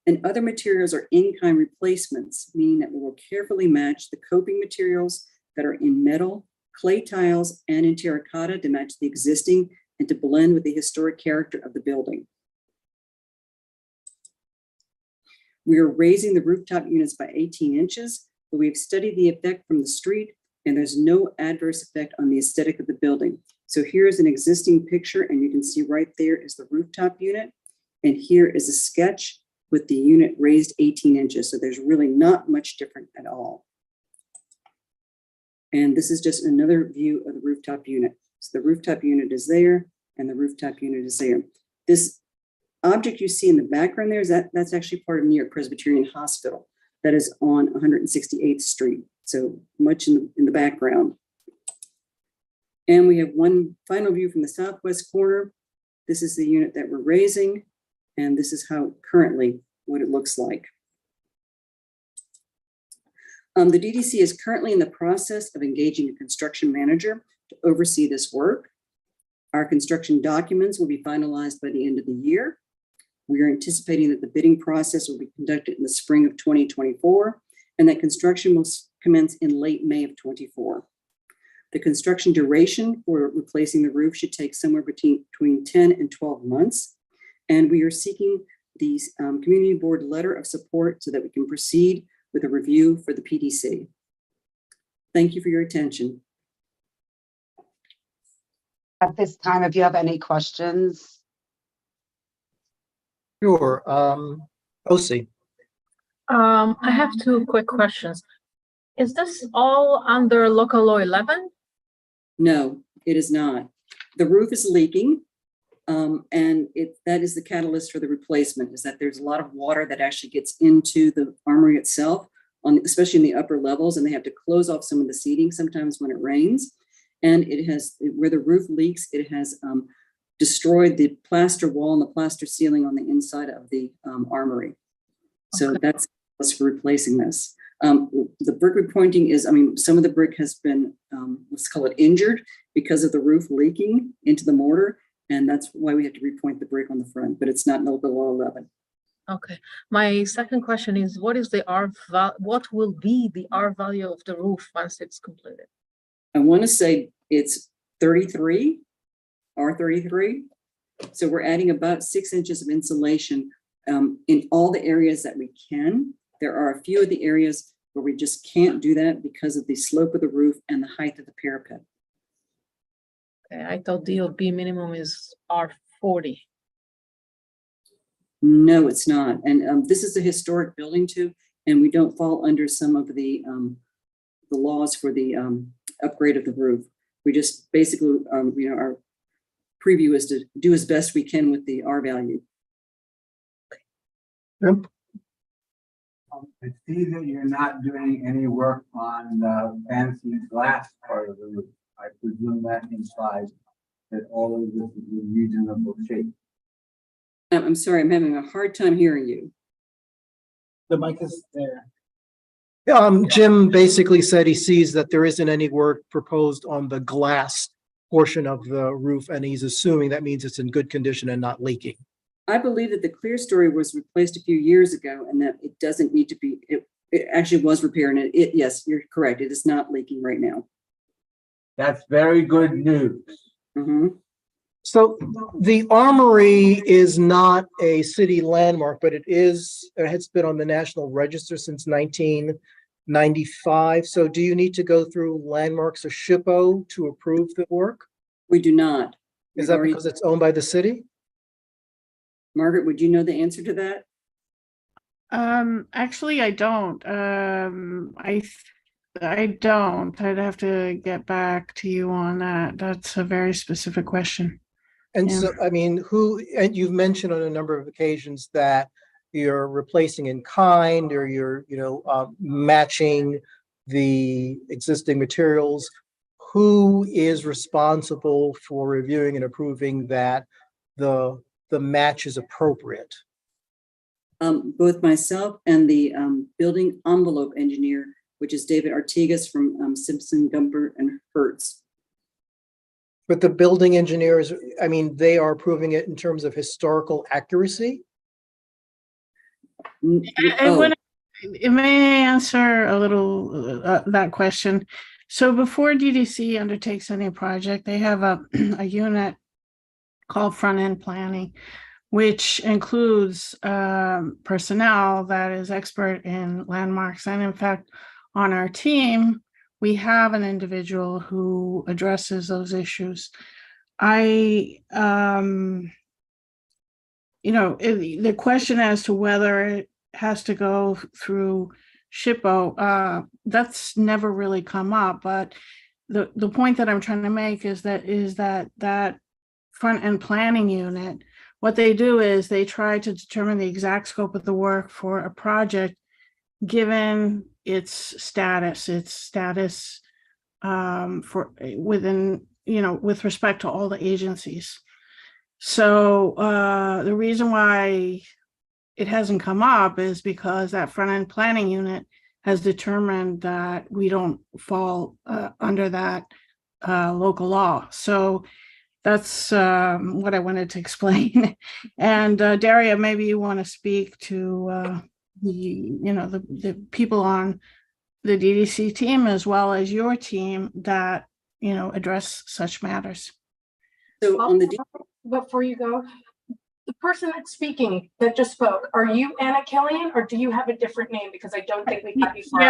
And other materials are in-kind replacements, meaning that we will carefully match the coping materials that are in metal, clay tiles, and in terracotta to match the existing and to blend with the historic character of the building. We are raising the rooftop units by 18 inches, but we've studied the effect from the street, and there's no adverse effect on the aesthetic of the building. So here's an existing picture, and you can see right there is the rooftop unit, and here is a sketch with the unit raised 18 inches. So there's really not much different at all. And this is just another view of the rooftop unit. So the rooftop unit is there, and the rooftop unit is there. This object you see in the background there, that's actually part of New York Presbyterian Hospital. That is on 168th Street. So much in the background. And we have one final view from the southwest corner. This is the unit that we're raising, and this is how currently what it looks like. The DDC is currently in the process of engaging a construction manager to oversee this work. Our construction documents will be finalized by the end of the year. We are anticipating that the bidding process will be conducted in the spring of 2024, and that construction will commence in late May of 24. The construction duration for replacing the roof should take somewhere between 10 and 12 months. And we are seeking the community board letter of support so that we can proceed with a review for the PDC. Thank you for your attention. At this time, if you have any questions. Sure. OC. I have two quick questions. Is this all under local law 11? No, it is not. The roof is leaking. And that is the catalyst for the replacement, is that there's a lot of water that actually gets into the armory itself, especially in the upper levels, and they have to close off some of the seating sometimes when it rains. And it has, where the roof leaks, it has destroyed the plaster wall and the plaster ceiling on the inside of the armory. So that's what's for replacing this. The brick repointing is, some of the brick has been, let's call it injured because of the roof leaking into the mortar. And that's why we have to repoint the brick on the front, but it's not local law 11. Okay. My second question is, what will be the R value of the roof once it's completed? I want to say it's 33, R33. So we're adding about 6 inches of insulation in all the areas that we can. There are a few of the areas where we just can't do that because of the slope of the roof and the height of the parapet. Okay, I thought DOB minimum is R40. No, it's not. And this is a historic building too, and we don't fall under some of the laws for the upgrade of the roof. We just basically, our preview is to do as best we can with the R value. Yep. I see that you're not doing any work on the fancy glass part of the roof. I presume that implies that all of this is in reasonable shape. I'm sorry, I'm having a hard time hearing you. The mic is there. Jim basically said he sees that there isn't any work proposed on the glass portion of the roof, and he's assuming that means it's in good condition and not leaking. I believe that the clear story was replaced a few years ago and that it doesn't need to be, it actually was repaired, and yes, you're correct. It is not leaking right now. That's very good news. Mm-hmm. So the armory is not a city landmark, but it has been on the National Register since 1995. So do you need to go through landmarks or SHPO to approve the work? We do not. Is that because it's owned by the city? Margaret, would you know the answer to that? Actually, I don't. I don't. I'd have to get back to you on that. That's a very specific question. And Yeah. so, and you've mentioned on a number of occasions that you're replacing in kind, or you're, matching the existing materials, who is responsible for reviewing and approving that the match is appropriate? Both myself and the building envelope engineer, which is David Artigas from Simpson, Gumper and Hertz. But the building engineers, I mean, they are approving it in terms of historical accuracy? Oh, It may answer a little that question. So before DDC undertakes any project, they have a unit called front-end planning, which includes personnel that is expert in landmarks. And in fact, on our team, we have an individual who addresses those issues. The question as to whether it has to go through SHPO, that's never really come up. But the point that I'm trying to make is that front-end planning unit, what they do is they try to determine the exact scope of the work for a project, given its status for within, with respect to all the agencies. So the reason why it hasn't come up is because that front-end planning unit has determined that we don't fall under that local law. So that's what I wanted to explain. And Daria, maybe you want to speak to the people on the DDC team as well as your team that address such matters. so on the Before you go, the person that's speaking, that just spoke, are you Anna Killian, or do you have a different name? Because I don't think we have you for.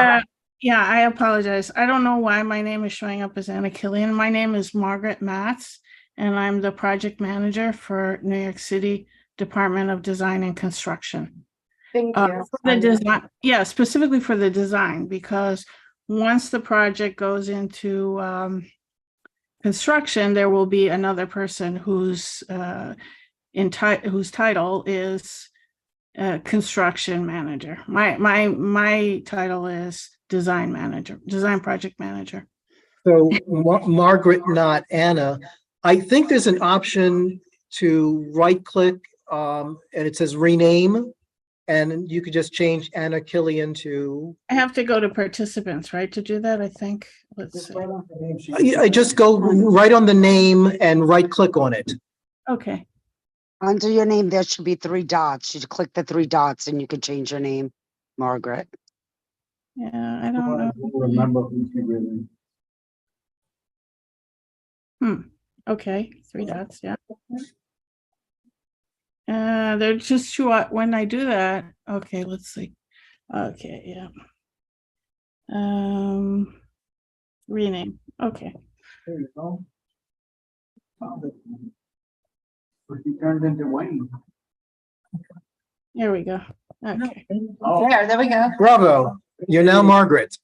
Yeah, I apologize. I don't know why my name is showing up as Anna Killian. My name is Margaret Matz, and I'm the project manager for New York City Department of Design and Construction. Thank you. For the design, specifically for the design, because once the project goes into construction, there will be another person whose title is construction manager. My title is design project manager. So Margaret, not Anna. I think there's an option to right click and it says rename, and you could just change Anna Killian to. I have to go to participants, right, to do that, I think. Let's see. I just go right on the name and right click on it. Okay. Under your name, there should be 3 dots. You click the 3 dots and you can change your name, Margaret. Yeah, I don't know. Remember who she really. Okay, 3 dots, yeah. They're just two when I do that. Okay, let's see. Okay, yeah. Rename. Okay. There you go. But she turned into Wayne. There we go. Okay. Oh, There we go. Bravo. You're now Margaret.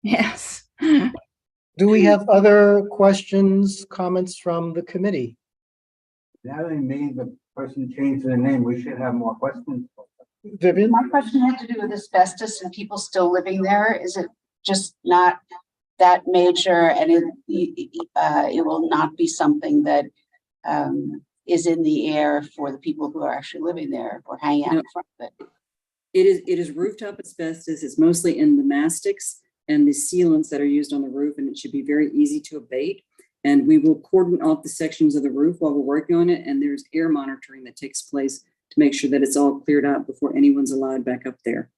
Yes. Do we have other questions, comments from the committee? now they made the person change their name. We should have more questions. Vivian? My question had to do with asbestos and people still living there. Is it just not that major, and it will not be something that is in the air for the people who are actually living there or hanging out in front of it? It is rooftop asbestos. It's mostly in the mastics and the sealants that are used on the roof, and it should be very easy to abate. And we will cordon off the sections of the roof while we're working on it, and there's air monitoring that takes place to make sure that it's all cleared out before anyone's allowed back up there.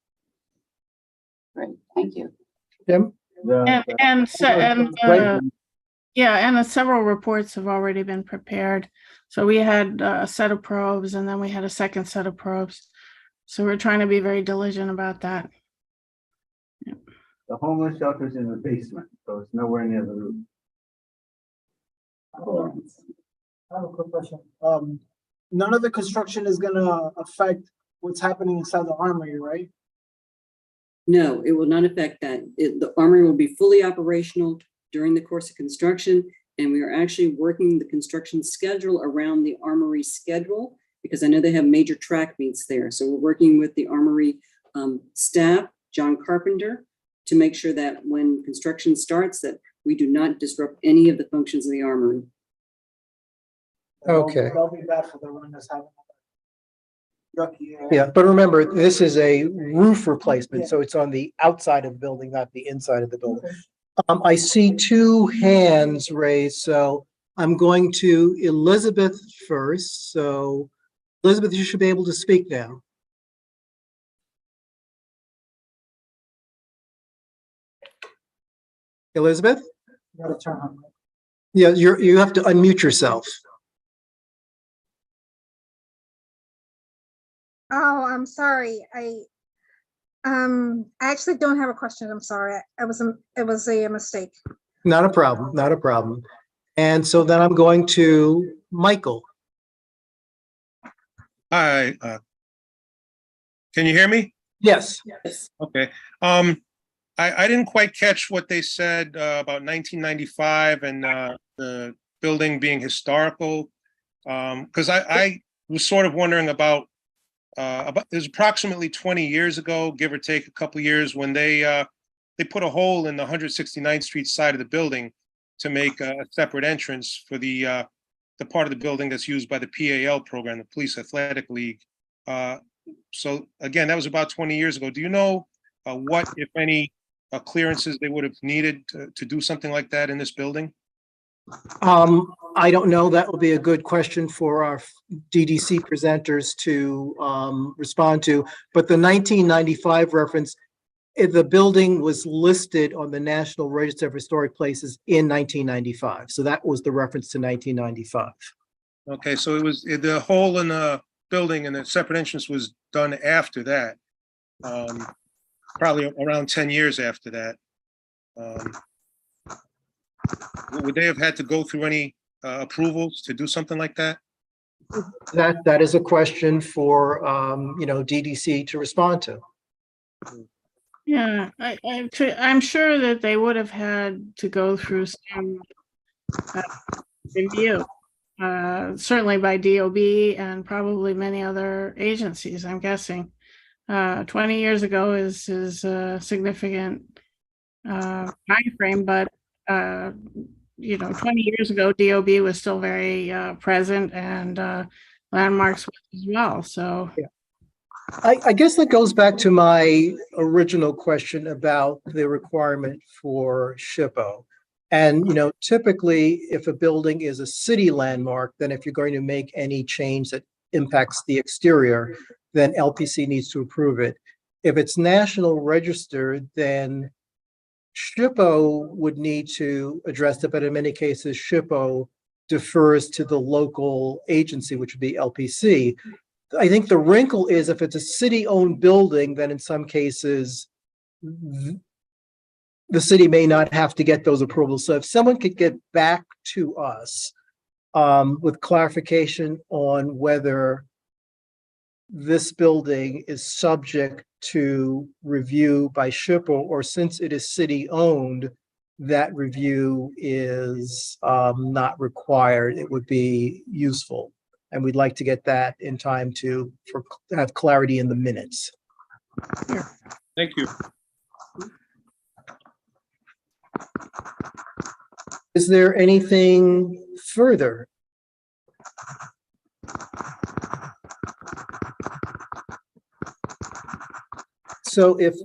Great, thank you. Jim? And several reports have already been prepared. So we had a set of probes, and then we had a second set of probes. So we're trying to be very diligent about that. The homeless shelter's in the basement, so it's nowhere near the roof. I have a quick question. None of the construction is gonna affect what's happening inside the armory, right? No, it will not affect that. The armory will be fully operational during the course of construction, and we are actually working the construction schedule around the armory schedule. because I know they have major track meets there. So we're working with the Armory staff, John Carpenter, to make sure that when construction starts, that we do not disrupt any of the functions of the Armory. Okay. They'll be bad for the runners having. Yeah, but remember, this is a roof replacement, so it's on the outside of the building, not the inside of the building. I see two hands raised, so I'm going to Elizabeth first. So Elizabeth, you should be able to speak now. Elizabeth? You gotta turn on. Yeah, you have to unmute yourself. Oh, I'm sorry. I actually don't have a question. I'm sorry. It was a mistake. Not a problem, not a problem. And so then I'm going to Michael. Hi, can you hear me? Yes. Okay. I didn't quite catch what they said about 1995 and the building being historical. Because I was sort of wondering about it was approximately 20 years ago, give or take a couple of years, when they put a hole in the 169th Street side of the building to make a separate entrance for the part of the building that's used by the PAL program, the Police Athletic League. So again, that was about 20 years ago. Do you know what, if any, clearances they would have needed to do something like that in this building? I don't know. That will be a good question for our DDC presenters to respond to. But the 1995 reference, the building was listed on the National Register of Historic Places in 1995. So that was the reference to 1995. Okay, so it was the hole in the building and the separate entrance was done after that, probably around 10 years after that. Would they have had to go through any approvals to do something like that? That is a question for DDC to respond to. Yeah, I'm sure that they would have had to go through some review, certainly by DOB and probably many other agencies, I'm guessing. 20 years ago is a significant time frame, but 20 years ago, DOB was still very present, and landmarks as well. So yeah. I guess that goes back to my original question about the requirement for SHPO. And, typically if a building is a city landmark, then if you're going to make any change that impacts the exterior, then LPC needs to approve it. If it's National Register, then SHPO would need to address it, but in many cases, SHPO defers to the local agency, which would be LPC. I think the wrinkle is if it's a city-owned building, then in some cases, the city may not have to get those approvals. So if someone could get back to us with clarification on whether this building is subject to review by SHPO, or since it is city-owned, that review is not required, it would be useful. And we'd like to get that in time to have clarity in the minutes. Thank you. Is there anything further? So if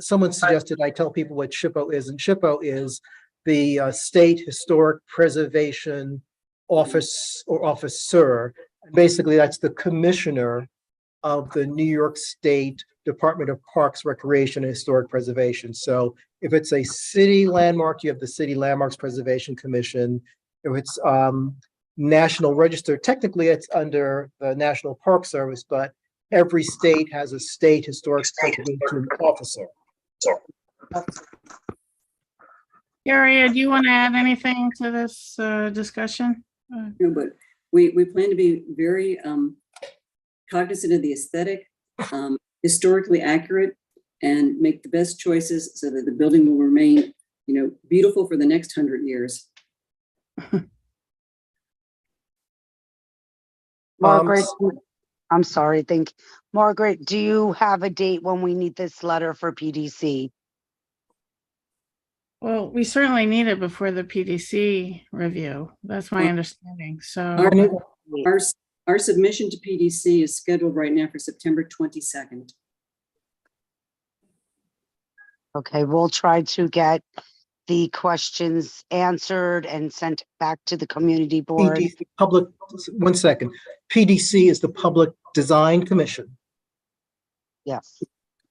someone suggested I tell people what SHPO is, and SHPO is the State Historic Preservation Office or officer. Basically, that's the commissioner of the New York State Department of Parks, Recreation, and Historic Preservation. So if it's a city landmark, you have the City Landmarks Preservation Commission. If it's National Register, technically it's under the National Park Service, but every state has a state historic preservation officer. Gary, do you want to add anything to this discussion? No, but we plan to be very cognizant of the aesthetic, historically accurate, and make the best choices so that the building will remain, beautiful for the next 100 years. Margaret, I'm sorry, Margaret, do you have a date when we need this letter for PDC? Well, we certainly need it before the PDC review. That's my understanding. Our, So, our, our submission to PDC is scheduled right now for September 22nd. Okay, we'll try to get the questions answered and sent back to the community board. PDC, public, 1 second. PDC is the Public Design Commission. Yes.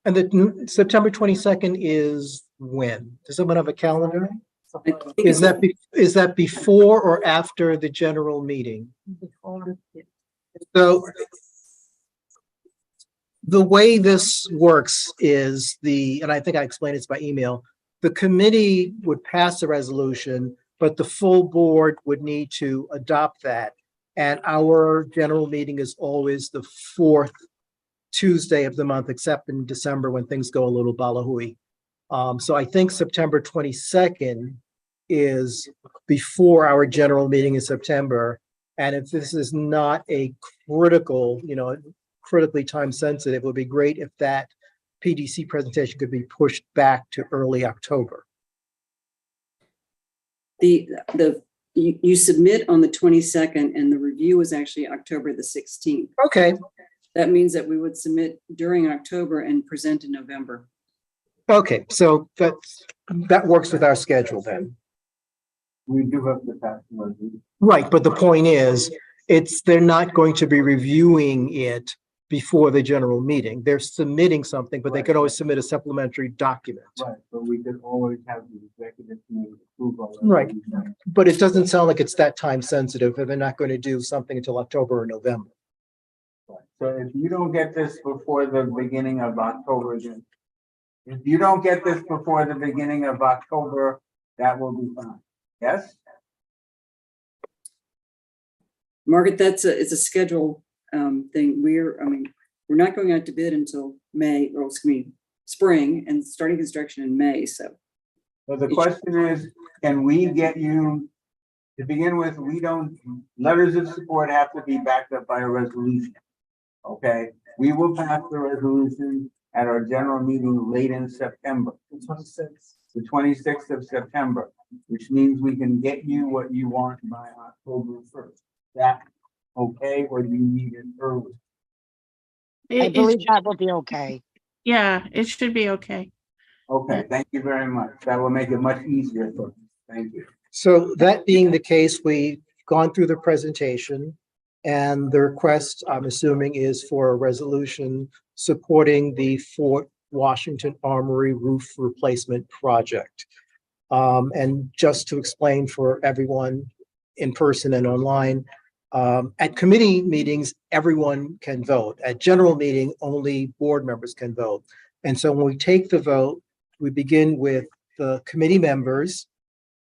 And the September 22nd is when? Does someone have a calendar? Is that before or after the general meeting? So the way this works is and I think I explained this by email, the committee would pass a resolution, but the full board would need to adopt that. And our general meeting is always the 4th Tuesday of the month, except in December when things go a little balahooey. So I think September 22nd is before our general meeting in September. And if this is not a critical, critically time sensitive, it would be great if that PDC presentation could be pushed back to early October. You submit on the 22nd and the review is actually October the 16th. Okay. That means that we would submit during October and present in November. Okay, so that works with our schedule then. We do have to pass the resolution. Right, but the point is, they're not going to be reviewing it before the general meeting. They're submitting something, but they could always submit a supplementary document. Right, but we could always have the executive committee approve all that. Right, but it doesn't sound like it's that time sensitive, and they're not going to do something until October or November. So if you don't get this before the beginning of October, then if you don't get this before the beginning of October, that will be fine. Yes? Margaret, it's a schedule thing. We're not going out to bid until May, or excuse me, spring, and starting construction in May. So the question is, can we get you to begin with? Letters of support have to be backed up by a resolution. Okay, we will pass the resolution at our general meeting late in September. The 26th of September, which means we can get you what you want by October 1st. That okay, or do you need it early? I believe that will be okay. Yeah, it should be okay. Okay, thank you very much. That will make it much easier for us. Thank you. So that being the case, we've gone through the presentation, and the request, I'm assuming, is for a resolution supporting the Fort Washington Armory roof replacement project. And just to explain for everyone in person and online, at committee meetings, everyone can vote. At general meeting, only board members can vote. And so when we take the vote, we begin with the committee members.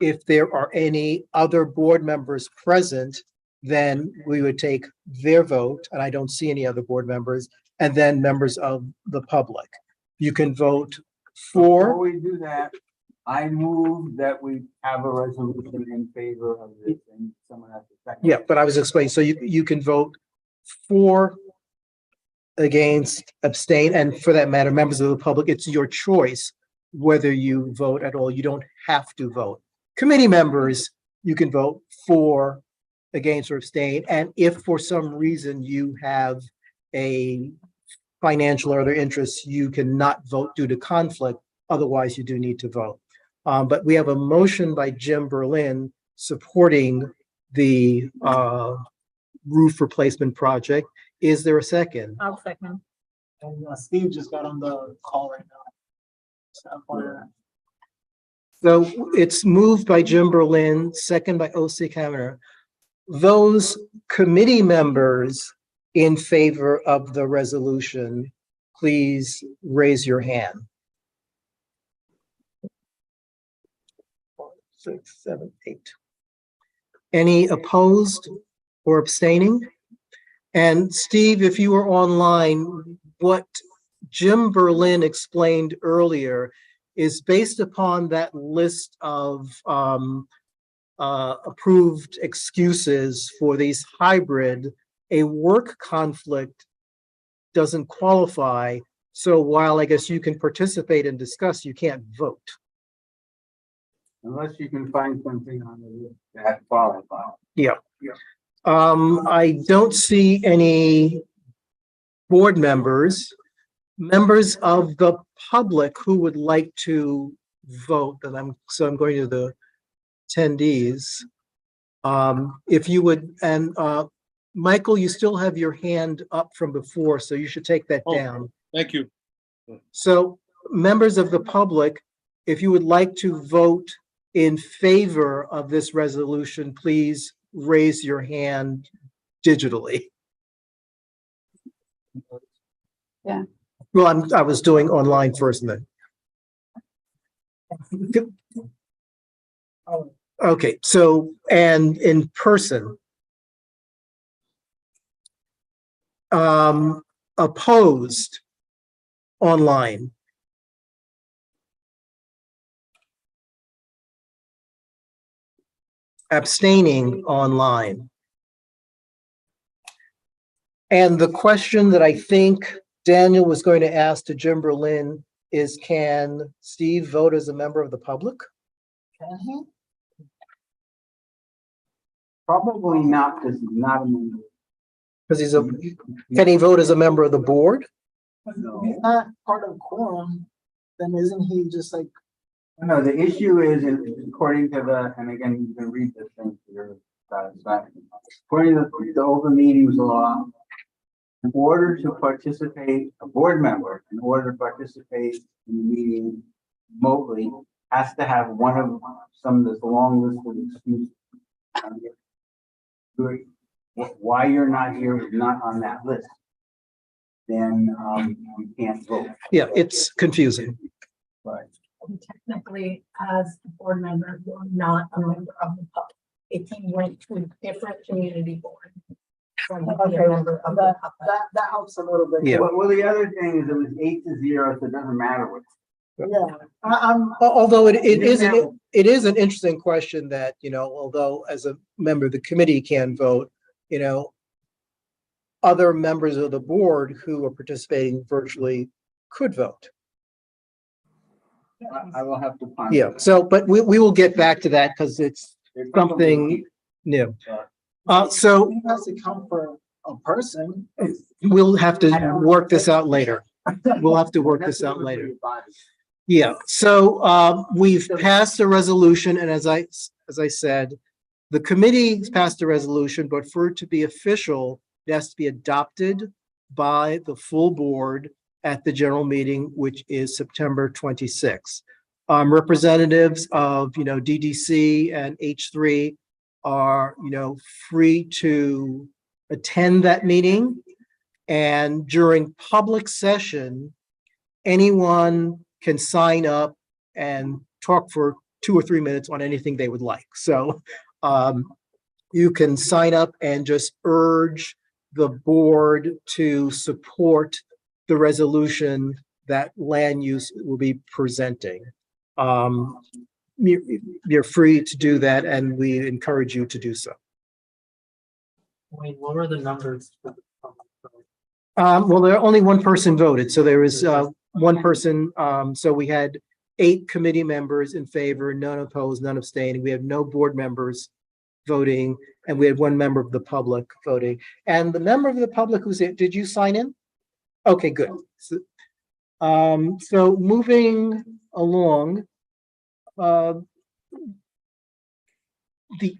If there are any other board members present, then we would take their vote, and I don't see any other board members, and then members of the public. You can vote Before for. we do that, I move that we have a resolution in favor of this, and someone has to second. Yeah, but I was explaining, so you can vote for, against, abstain, and for that matter, members of the public, it's your choice whether you vote at all. You don't have to vote. Committee members, you can vote for, against, or abstain, and if for some reason you have a financial or other interests, you cannot vote due to conflict. Otherwise, you do need to vote. But we have a motion by Jim Berlin supporting the roof replacement project. Is there a second? I'll second. And Steve just got on the call right now. So it's moved by Jim Berlin, second by O.C. Kaminer. Those committee members in favor of the resolution, please raise your hand. 4, 6, 7, 8. Any opposed or abstaining? And Steve, if you were online, what Jim Berlin explained earlier is based upon that list of approved excuses for these hybrid a work conflict doesn't qualify. So while I guess you can participate and discuss, you can't vote. Unless you can find something on the list that qualifies. Yeah. I don't see any board members, members of the public who would like to vote, and I'm going to the attendees. If you would, and Michael, you still have your hand up from before, so you should take that Oh. down. Thank you. So members of the public, if you would like to vote in favor of this resolution, please raise your hand digitally. Yeah. Well, I was doing online first and then. Okay, so, and in person. Opposed online. Abstaining online. And the question that I think Daniel was going to ask to Jim Berlin is, can Steve vote as a member of the public? Can he? Probably not, because he's not a member. Because can he vote as a member of the board? If he's not part of quorum, then isn't he just like? No, the issue is, according to the, and again, you can read this thing for your satisfaction. According to the open meetings law, in order to participate, a board member, in order to participate in the meeting remotely, has to have one of some of this long list of excuses. Why you're not here is not on that list. Then you can't vote. Yeah, it's confusing. Right. Technically, as a board member, you're not a member of the public. If you went to a different community board. then you'd be a member of the public. That helps a little bit. Yeah. Well, the other thing is it was 8-0, so it doesn't matter what. Yeah, I'm, Although it is an interesting question that, although as a member of the committee can vote, other members of the board who are participating virtually could vote. I will have to find. Yeah, so, but we will get back to that because it's something new. So he has to come for a person. we'll have to work this out later. We'll have to work this out later. Yeah, so we've passed a resolution, and as I said, the committee passed a resolution, but for it to be official, it has to be adopted by the full board at the general meeting, which is September 26th. Representatives of, DDC and H3 are, free to attend that meeting. And during public session, anyone can sign up and talk for 2 or 3 minutes on anything they would like. So you can sign up and just urge the board to support the resolution that land use will be presenting. You're free to do that, and we encourage you to do so. Wait, what were the numbers? Well, there only one person voted, so there is one person. So we had 8 committee members in favor, none opposed, none abstaining. We had no board members voting, and we had 1 member of the public voting. And the member of the public who's it, did you sign in? Okay, good. So moving along, the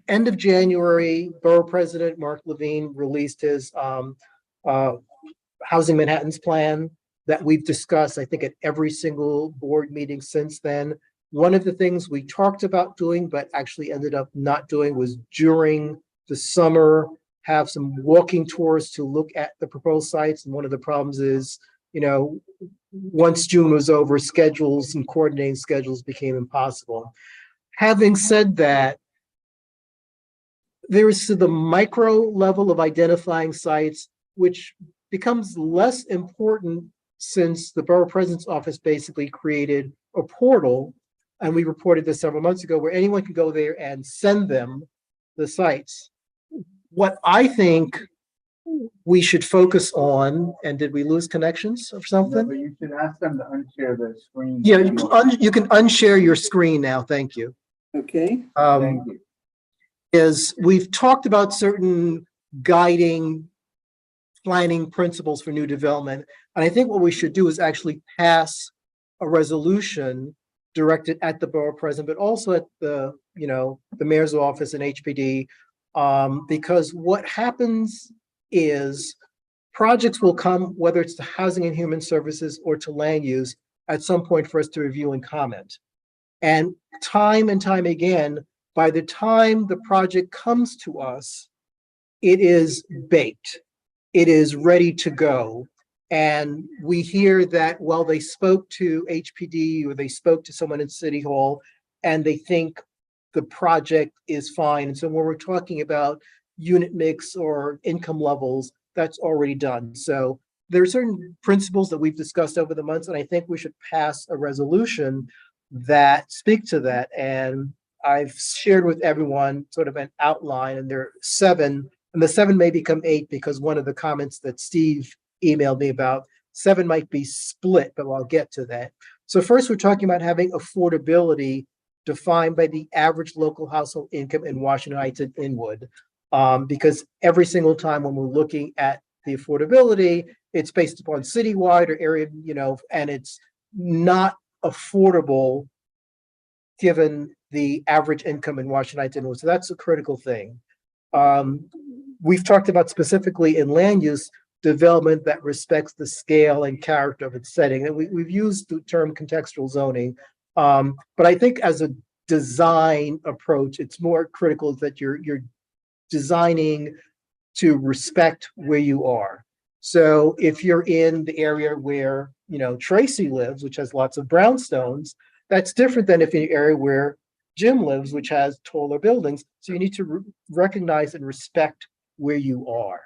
end of January, Borough President Mark Levine released his Housing Manhattan's plan that we've discussed, I think, at every single board meeting since then. One of the things we talked about doing, but actually ended up not doing, was during the summer, have some walking tours to look at the proposed sites. And one of the problems is, once June was over, schedules and coordinating schedules became impossible. Having said that, there is the micro level of identifying sites, which becomes less important since the Borough President's Office basically created a portal, and we reported this several months ago, where anyone can go there and send them the sites. What I think we should focus on, and did we lose connections or But something? you should ask them to unshare their screen. Yeah, you can unshare your screen now. Thank you. Okay, Thank you. Is we've talked about certain guiding planning principles for new development. And I think what we should do is actually pass a resolution directed at the borough president, but also at the, the mayor's office and HPD. Because what happens is projects will come, whether it's to housing and human services or to land use, at some point for us to review and comment. And time again, by the time the project comes to us, it is baked. It is ready to go. And we hear that, well, they spoke to HPD or they spoke to someone in City Hall and they think the project is fine. And so when we're talking about unit mix or income levels, that's already done. So there are certain principles that we've discussed over the months, and I think we should pass a resolution that speak to that. And I've shared with everyone sort of an outline, and there are 7, and the 7 may become 8 because one of the comments that Steve emailed me about, 7 might be split, but I'll get to that. So first, we're talking about having affordability defined by the average local household income in Washington Heights and Inwood. Because every single time when we're looking at the affordability, it's based upon citywide or area, and it's not affordable given the average income in Washington Heights and Inwood. So that's a critical thing. We've talked about specifically in land use development that respects the scale and character of its setting. And we've used the term contextual zoning. But I think as a design approach, it's more critical that you're designing to respect where you are. So if you're in the area where, Tracy lives, which has lots of brownstones, that's different than if in the area where Jim lives, which has taller buildings. So you need to recognize and respect where you are.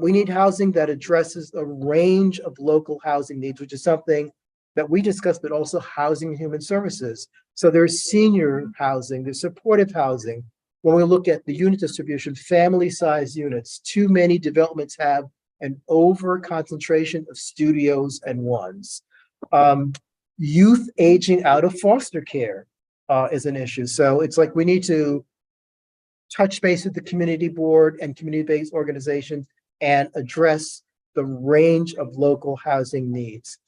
We need housing that addresses a range of local housing needs, which is something that we discussed, but also housing and human services. So there's senior housing, there's supportive housing. When we look at the unit distribution, family-sized units, too many developments have an over concentration of studios and ones. Youth aging out of foster care is an issue. So it's like we need to touch base with the community board and community-based organizations and address the range of local housing needs.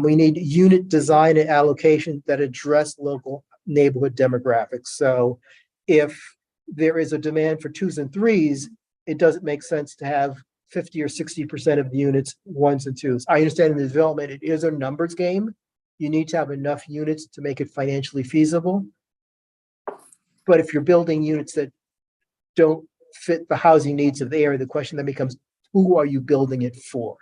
We need unit design and allocation that address local neighborhood demographics. So if there is a demand for 2s and 3s, it doesn't make sense to have 50 or 60% of the units 1s and 2s. I understand in the development, it is a numbers game. You need to have enough units to make it financially feasible. But if you're building units that don't fit the housing needs of the area, the question then becomes, who are you building it for?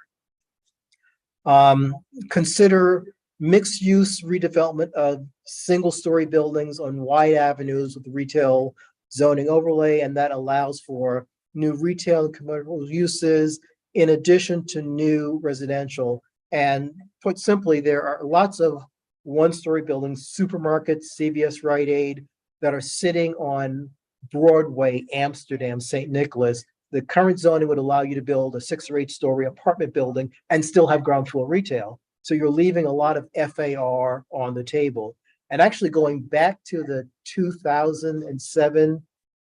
Consider mixed use redevelopment of single-story buildings on wide avenues with retail zoning overlay, and that allows for new retail and commercial uses in addition to new residential. And put simply, there are lots of one-story buildings, supermarkets, CVS, Rite Aid, that are sitting on Broadway, Amsterdam, St. Nicholas. The current zoning would allow you to build a 6 or 8 story apartment building and still have ground floor retail. So you're leaving a lot of FAR on the table. And actually going back to the 2007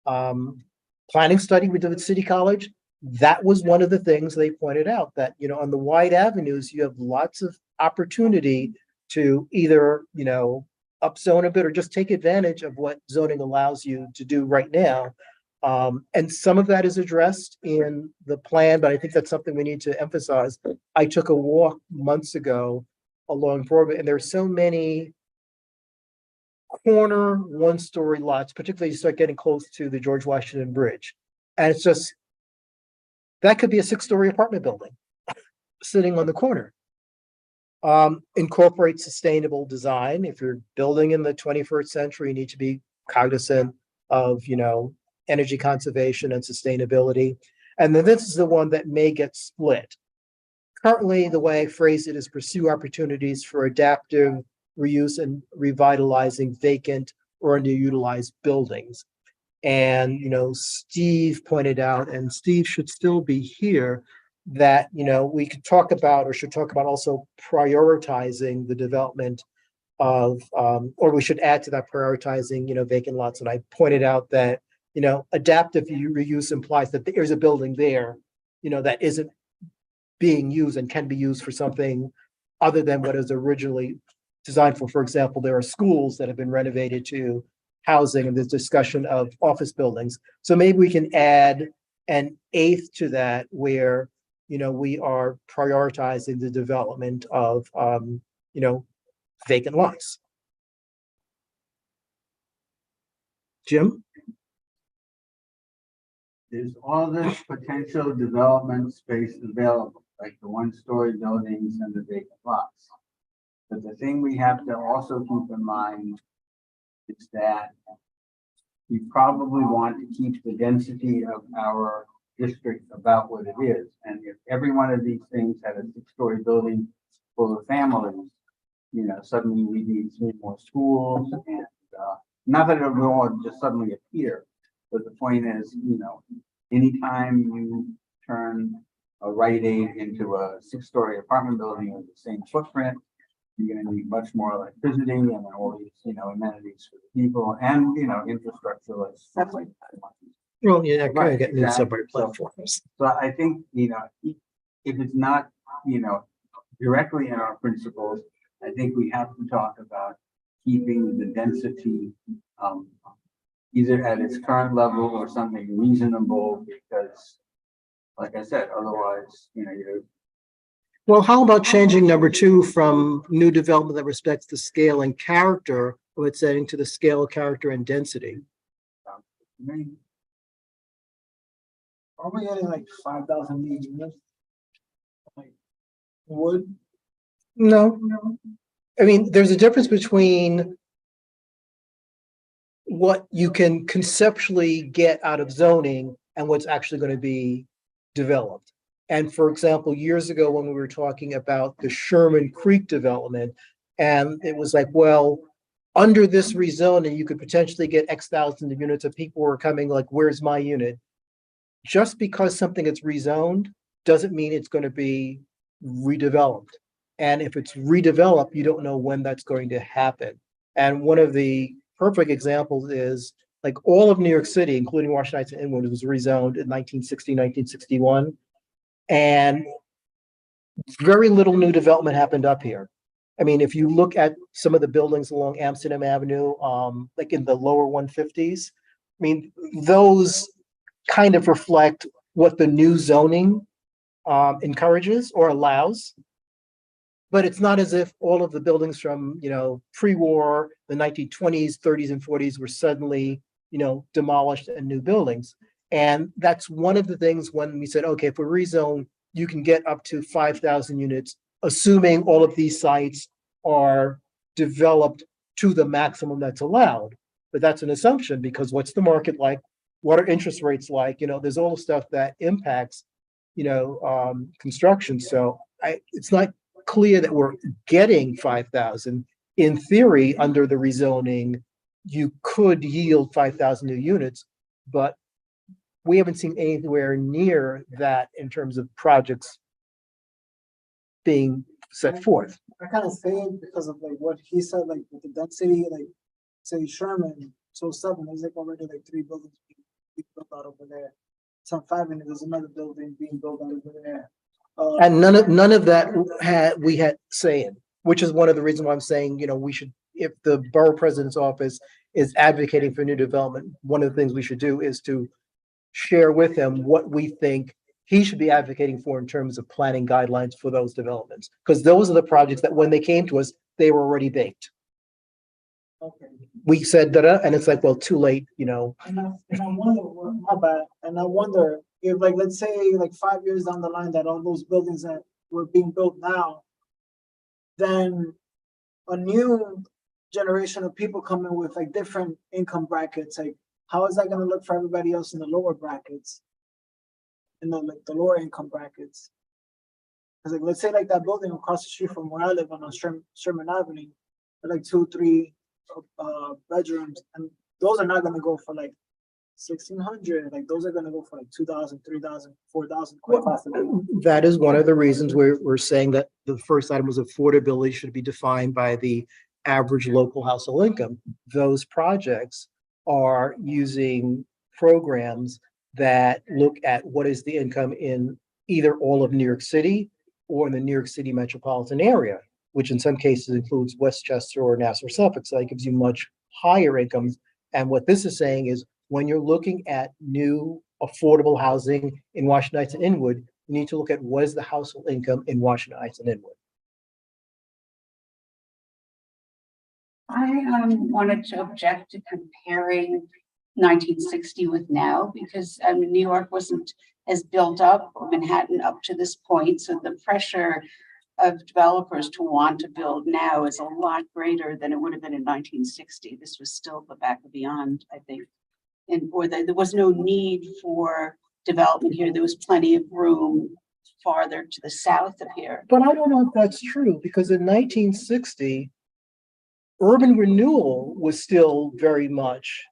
planning study we did at City College, that was one of the things they pointed out, that, on the wide avenues, you have lots of opportunity to either, upzone a bit or just take advantage of what zoning allows you to do right now. And some of that is addressed in the plan, but I think that's something we need to emphasize. I took a walk months ago along Broadway, and there's so many corner 1-story lots, particularly you start getting close to the George Washington Bridge. And it's just, that could be a 6-story apartment building sitting on the corner. Incorporate sustainable design. If you're building in the 21st century, you need to be cognizant of, energy conservation and sustainability. And then this is the one that may get split. Currently, the way I phrase it is pursue opportunities for adaptive reuse and revitalizing vacant or underutilized buildings. And, Steve pointed out, and Steve should still be here, that, we could talk about, or should talk about also prioritizing the development of, or we should add to that prioritizing, vacant lots. And I pointed out that, adaptive reuse implies that there's a building there, that isn't being used and can be used for something other than what is originally designed for. For example, there are schools that have been renovated to housing, and there's discussion of office buildings. So maybe we can add an eighth to that where, we are prioritizing the development of, vacant lots. Jim? There's all this potential development space available, like the one-story buildings and the vacant lots. But the thing we have to also keep in mind is that we probably want to keep the density of our district about what it is. And if every one of these things had a six-story building full of families, suddenly we need 3 more schools, and not that it will all just suddenly appear, but the point is, anytime you turn a Rite Aid into a 6-story apartment building with the same footprint, you're going to need much more electricity and all these, amenities for the people and, infrastructure like stuff like that. Well, yeah, kind of Right, get new exactly. separate platforms. So I think, if it's not, directly in our principles, I think we have to talk about keeping the density either at its current level or something reasonable, because like I said, otherwise, you're. Well, how about changing number 2 from new development that respects the scale and character of its setting to the scale, character, and density? Are we getting like 5,000 units? Like wood? No. I mean, there's a difference between what you can conceptually get out of zoning and what's actually going to be developed. And for example, years ago, when we were talking about the Sherman Creek development, and it was like, well, under this rezoning, you could potentially get X thousand of units of people who are coming like, where's my unit? Just because something is rezoned doesn't mean it's going to be redeveloped. And if it's redeveloped, you don't know when that's going to happen. And one of the perfect examples is like all of New York City, including Washington Heights and Inwood, was rezoned in 1960, 1961. And very little new development happened up here. I mean, if you look at some of the buildings along Amsterdam Avenue, like in the lower 150s, I mean, those kind of reflect what the new zoning encourages or allows. But it's not as if all of the buildings from, pre-war, the 1920s, 30s, and 40s were suddenly, demolished and new buildings. And that's one of the things when we said, okay, if we rezone, you can get up to 5,000 units, assuming all of these sites are developed to the maximum that's allowed. But that's an assumption, because what's the market like? What are interest rates like? There's all the stuff that impacts, construction. So it's not clear that we're getting 5,000. In theory, under the rezoning, you could yield 5,000 new units, but we haven't seen anywhere near that in terms of projects being set forth. I kind of say it because of like what he said, like with the density, like say Sherman, so 7, there's like already like 3 buildings being built out over there. Some 5, and there's another building being built out over there. And none of that we had say in, which is one of the reasons why I'm saying, we should, if the borough president's office is advocating for new development, one of the things we should do is to share with him what we think he should be advocating for in terms of planning guidelines for those developments. Because those are the projects that when they came to us, they were already baked. Okay. We said da-da, and it's like, well, too late, And I wonder, my bad, and I wonder if like, let's say like 5 years down the line that all those buildings that were being built now, then a new generation of people coming with like different income brackets, like how is that gonna look for everybody else in the lower brackets? In the like the lower income brackets? Cause like, let's say like that building across the street from where I live on Sherman Avenue, like 2, 3 bedrooms, and those are not gonna go for like 1,600, like those are gonna go for like 2,000, 3,000, 4,000. That is one of the reasons we're saying that the first item was affordability should be defined by the average local household income. Those projects are using programs that look at what is the income in either all of New York City or in the New York City metropolitan area, which in some cases includes Westchester or Nassau, Suffolk. So that gives you much higher incomes. And what this is saying is when you're looking at new affordable housing in Washington Heights and Inwood, you need to look at what is the household income in Washington Heights and Inwood. I wanted to object to comparing 1960 with now because New York wasn't as built up, or Manhattan up to this point. So the pressure of developers to want to build now is a lot greater than it would have been in 1960. This was still the back of beyond, I think. And there was no need for development here. There was plenty of room farther to the south of here. But I don't know if that's true because in 1960, urban renewal was still very much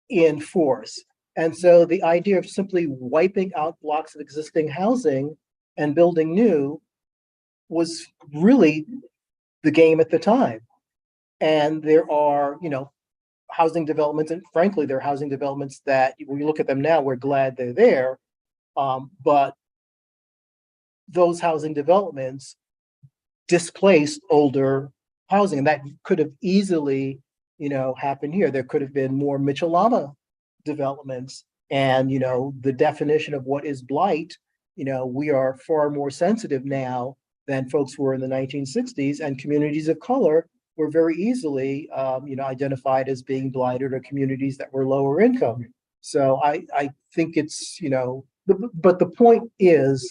in force. And so the idea of simply wiping out blocks of existing housing and building new was really the game at the time. And there are, housing developments, and frankly, there are housing developments that when you look at them now, we're glad they're there. But those housing developments displaced older housing, and that could have easily, happened here. There could have been more Mitchell-Lama developments, and the definition of what is blight. We are far more sensitive now than folks were in the 1960s, and communities of color were very easily, identified as being blighted, or communities that were lower income. So I think it's, but the point is,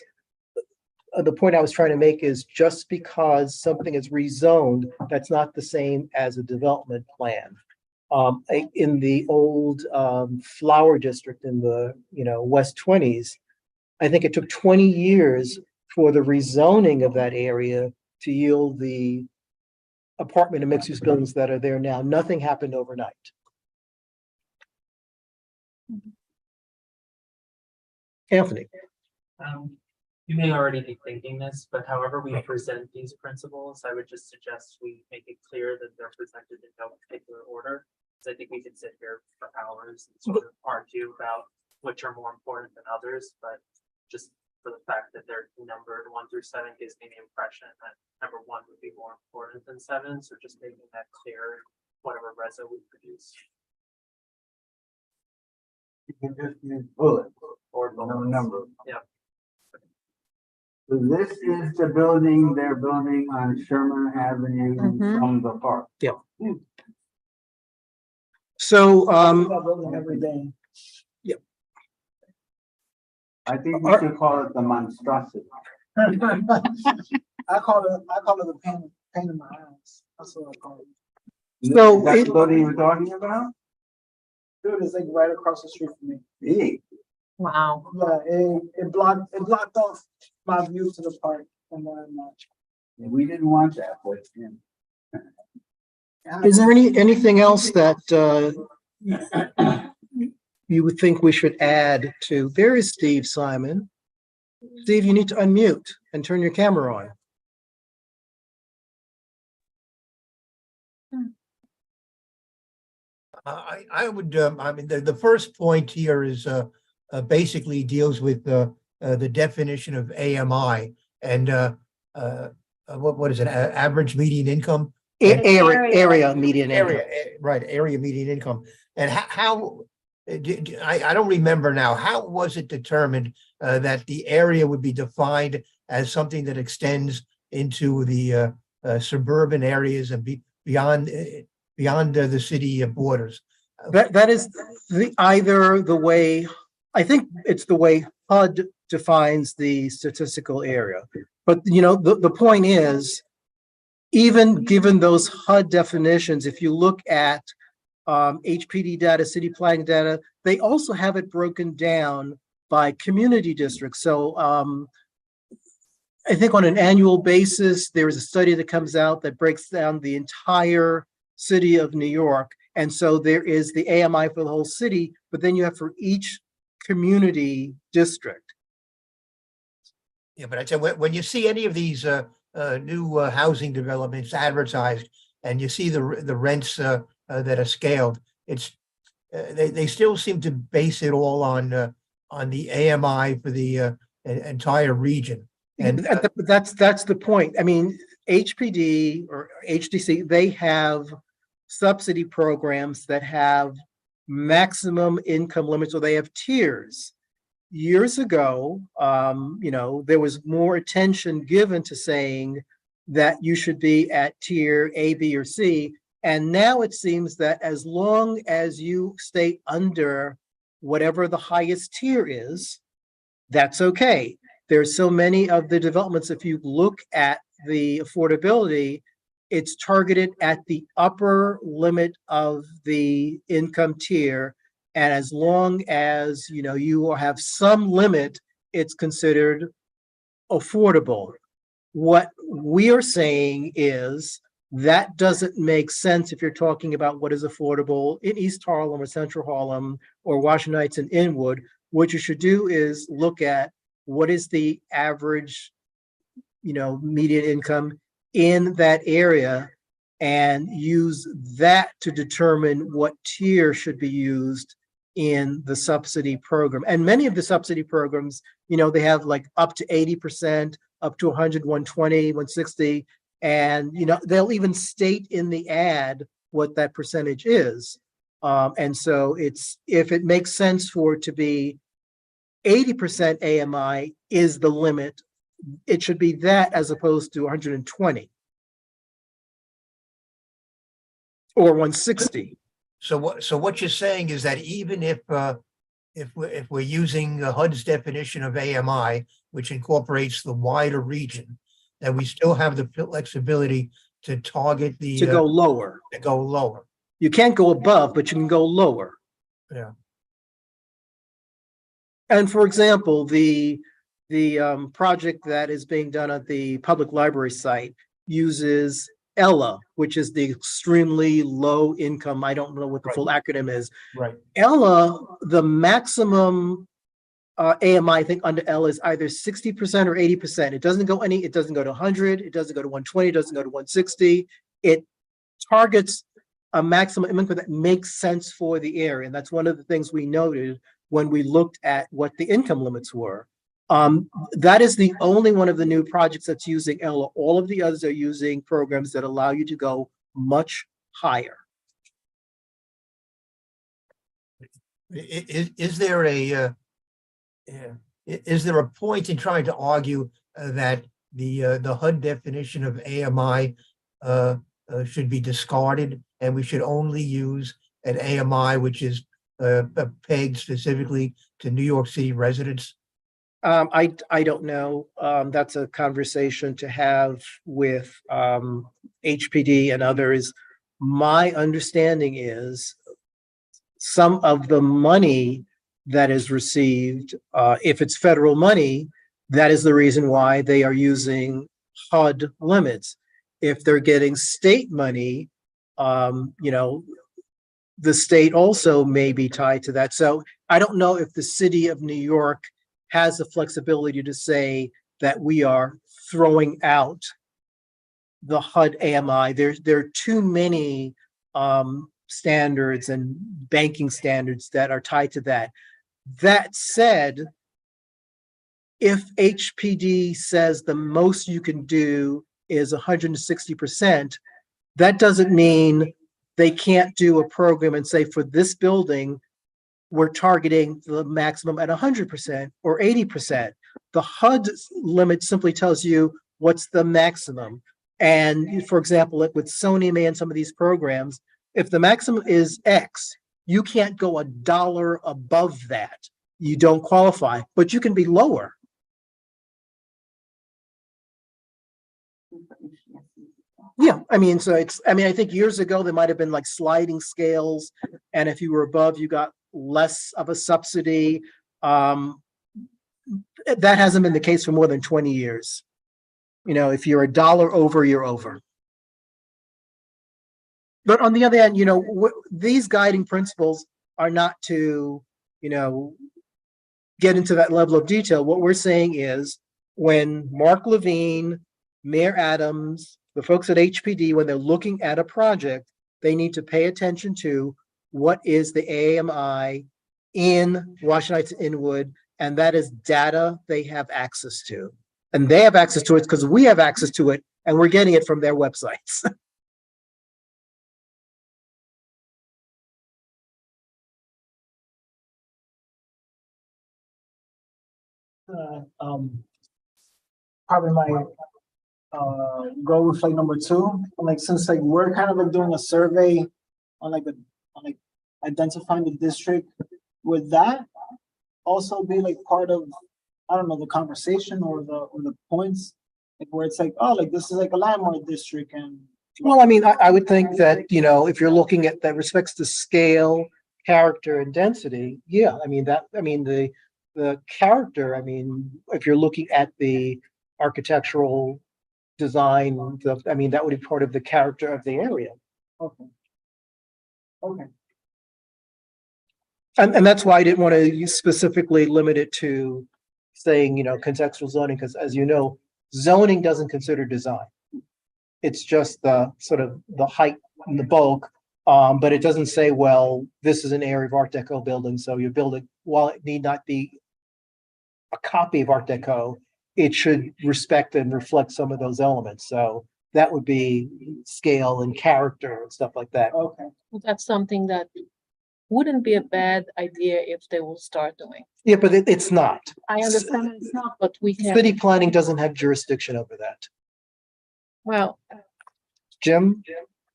the point I was trying to make is just because something is rezoned, that's not the same as a development plan. In the old Flower District in the West 20s, I think it took 20 years for the rezoning of that area to yield the apartment and mixed-use buildings that are there now. Nothing happened overnight. Anthony. You may already be thinking this, but however we present these principles, I would just suggest we make it clear that they're presented in no particular order. Because I think we could sit here for hours and sort of argue about which are more important than others, but just for the fact that they're numbered 1 through 7 gives me the impression that number 1 would be more important than 7. So just making that clear, whatever reso we produce. You can just use bullets or no number. Yeah. So this is the building they're building on Sherman Avenue from the park. Yeah. So, Every day. I think we should call it the monstrosity. I call it the pain in my ass. That's what I call it. So That's the building you're talking about? Dude, it's like right across the street from me. Big. Wow. Yeah, it blocked off my view to the park and whatnot. We didn't want that place. is there anything else that you would think we should add to? There is Steve Simon. Steve, you need to unmute and turn your camera on. I would, the first point here is basically deals with the definition of AMI and what is it, average median income? Area median income. Area median income. And how I don't remember now, how was it determined that the area would be defined as something that extends into the suburban areas and beyond the city borders? That is either the way, I think it's the way HUD defines the statistical area. But the point is, even given those HUD definitions, if you look at HPD data, city planning data, they also have it broken down by community districts. So I think on an annual basis, there is a study that comes out that breaks down the entire city of New York, And so there is the AMI for the whole city, but then you have for each community district. Yeah, but I'd say when you see any of these new housing developments advertised and you see the rents that are scaled, it's they still seem to base it all on the AMI for the entire region. And That's the point. I mean, HPD or HDC, they have subsidy programs that have maximum income limits, or they have tiers. Years ago, there was more attention given to saying that you should be at tier A, B, or C. And now it seems that as long as you stay under whatever the highest tier is, that's okay. There's so many of the developments, if you look at the affordability, it's targeted at the upper limit of the income tier. And as long as, you have some limit, it's considered affordable. What we are saying is that doesn't make sense if you're talking about what is affordable in East Harlem or Central Harlem or Washington Heights and Inwood. What you should do is look at what is the average, median income in that area and use that to determine what tier should be used in the subsidy program. And many of the subsidy programs, they have like up to 80%, up to 100, 120, 160. And, they'll even state in the ad what that percentage is. And so if it makes sense for it to be 80% AMI is the limit, it should be that as opposed to 120 or 160. so what you're saying is that even if we're using HUD's definition of AMI, which incorporates the wider region, that we still have the flexibility to target to go lower. To go lower. You can't go above, but you can go lower. Yeah. And for example, the project that is being done at the public library site uses ELA, which is the extremely low income. I don't know what the full acronym is. Right. ELA, the maximum AMI, I think under ELA is either 60% or 80%. It doesn't go to 100, it doesn't go to 120, it doesn't go to 160. It targets a maximum income that makes sense for the area. And that's one of the things we noted when we looked at what the income limits were. That is the only one of the new projects that's using ELA. All of the others are using programs that allow you to go much higher. Is there a point in trying to argue that the HUD definition of AMI should be discarded and we should only use an AMI which is pegged specifically to New York City residents? I don't know. That's a conversation to have with HPD and others. My understanding is some of the money that is received, if it's federal money, that is the reason why they are using HUD limits. If they're getting state money, the state also may be tied to that. So I don't know if the city of New York has the flexibility to say that we are throwing out the HUD AMI. There are too many standards and banking standards that are tied to that. That said, if HPD says the most you can do is 160%, that doesn't mean they can't do a program and say for this building, we're targeting the maximum at 100% or 80%. The HUD limit simply tells you what's the maximum. And for example, with Sony and some of these programs, if the maximum is X, you can't go $1 above that. You don't qualify, but you can be lower. Yeah, I mean, so I think years ago, there might have been like sliding scales. And if you were above, you got less of a subsidy. That hasn't been the case for more than 20 years. If you're $1 over, you're over. But on the other hand, these guiding principles are not to, get into that level of detail. What we're saying is when Mark Levine, Mayor Adams, the folks at HPD, when they're looking at a project, they need to pay attention to what is the AMI in Washington Heights and Inwood, and that is data they have access to. And they have access to it because we have access to it, and we're getting it from their websites. Probably my goal with like number two, like since like we're kind of like doing a survey on like identifying the district, would that also be like part of, I don't know, the conversation or the points, like where it's like, oh, like this is like a landmark district and. Well, I mean, I would think that, if you're looking at that respects to scale, character and density, yeah, the character, if you're looking at the architectural design, that would be part of the character of the area. Okay. Okay. And that's why I didn't want to specifically limit it to saying, contextual zoning, because as you know, zoning doesn't consider design. It's just the sort of the height and the bulk, but it doesn't say, well, this is an area of Art Deco building, so you're building, while it need not be a copy of Art Deco, it should respect and reflect some of those elements. So that would be scale and character and stuff like that. Okay. Well, that's something that wouldn't be a bad idea if they will start doing. Yeah, but it's not. I understand it's not, but we can. City planning doesn't have jurisdiction over that. Well, Jim?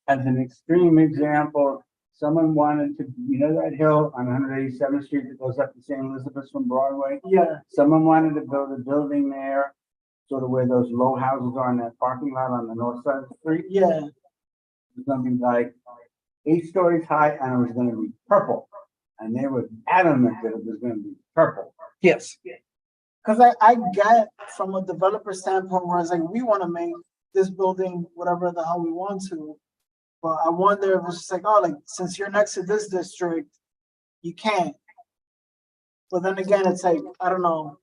As an extreme example, someone wanted to, that hill on 187th Street that goes up to St. Elizabeth's from Broadway? Yeah. Someone wanted to build a building there, sort of where those low houses are in that parking lot on the north side of the street. Yeah. It's something like 8 stories high, and it was gonna be purple. And they were adamant that it was gonna be purple. Yes. Cause I get from a developer standpoint where it's like, we want to make this building whatever the hell we want to. But I wonder if it's just like, oh, like, since you're next to this district, you can't. But then again, it's like, I don't know.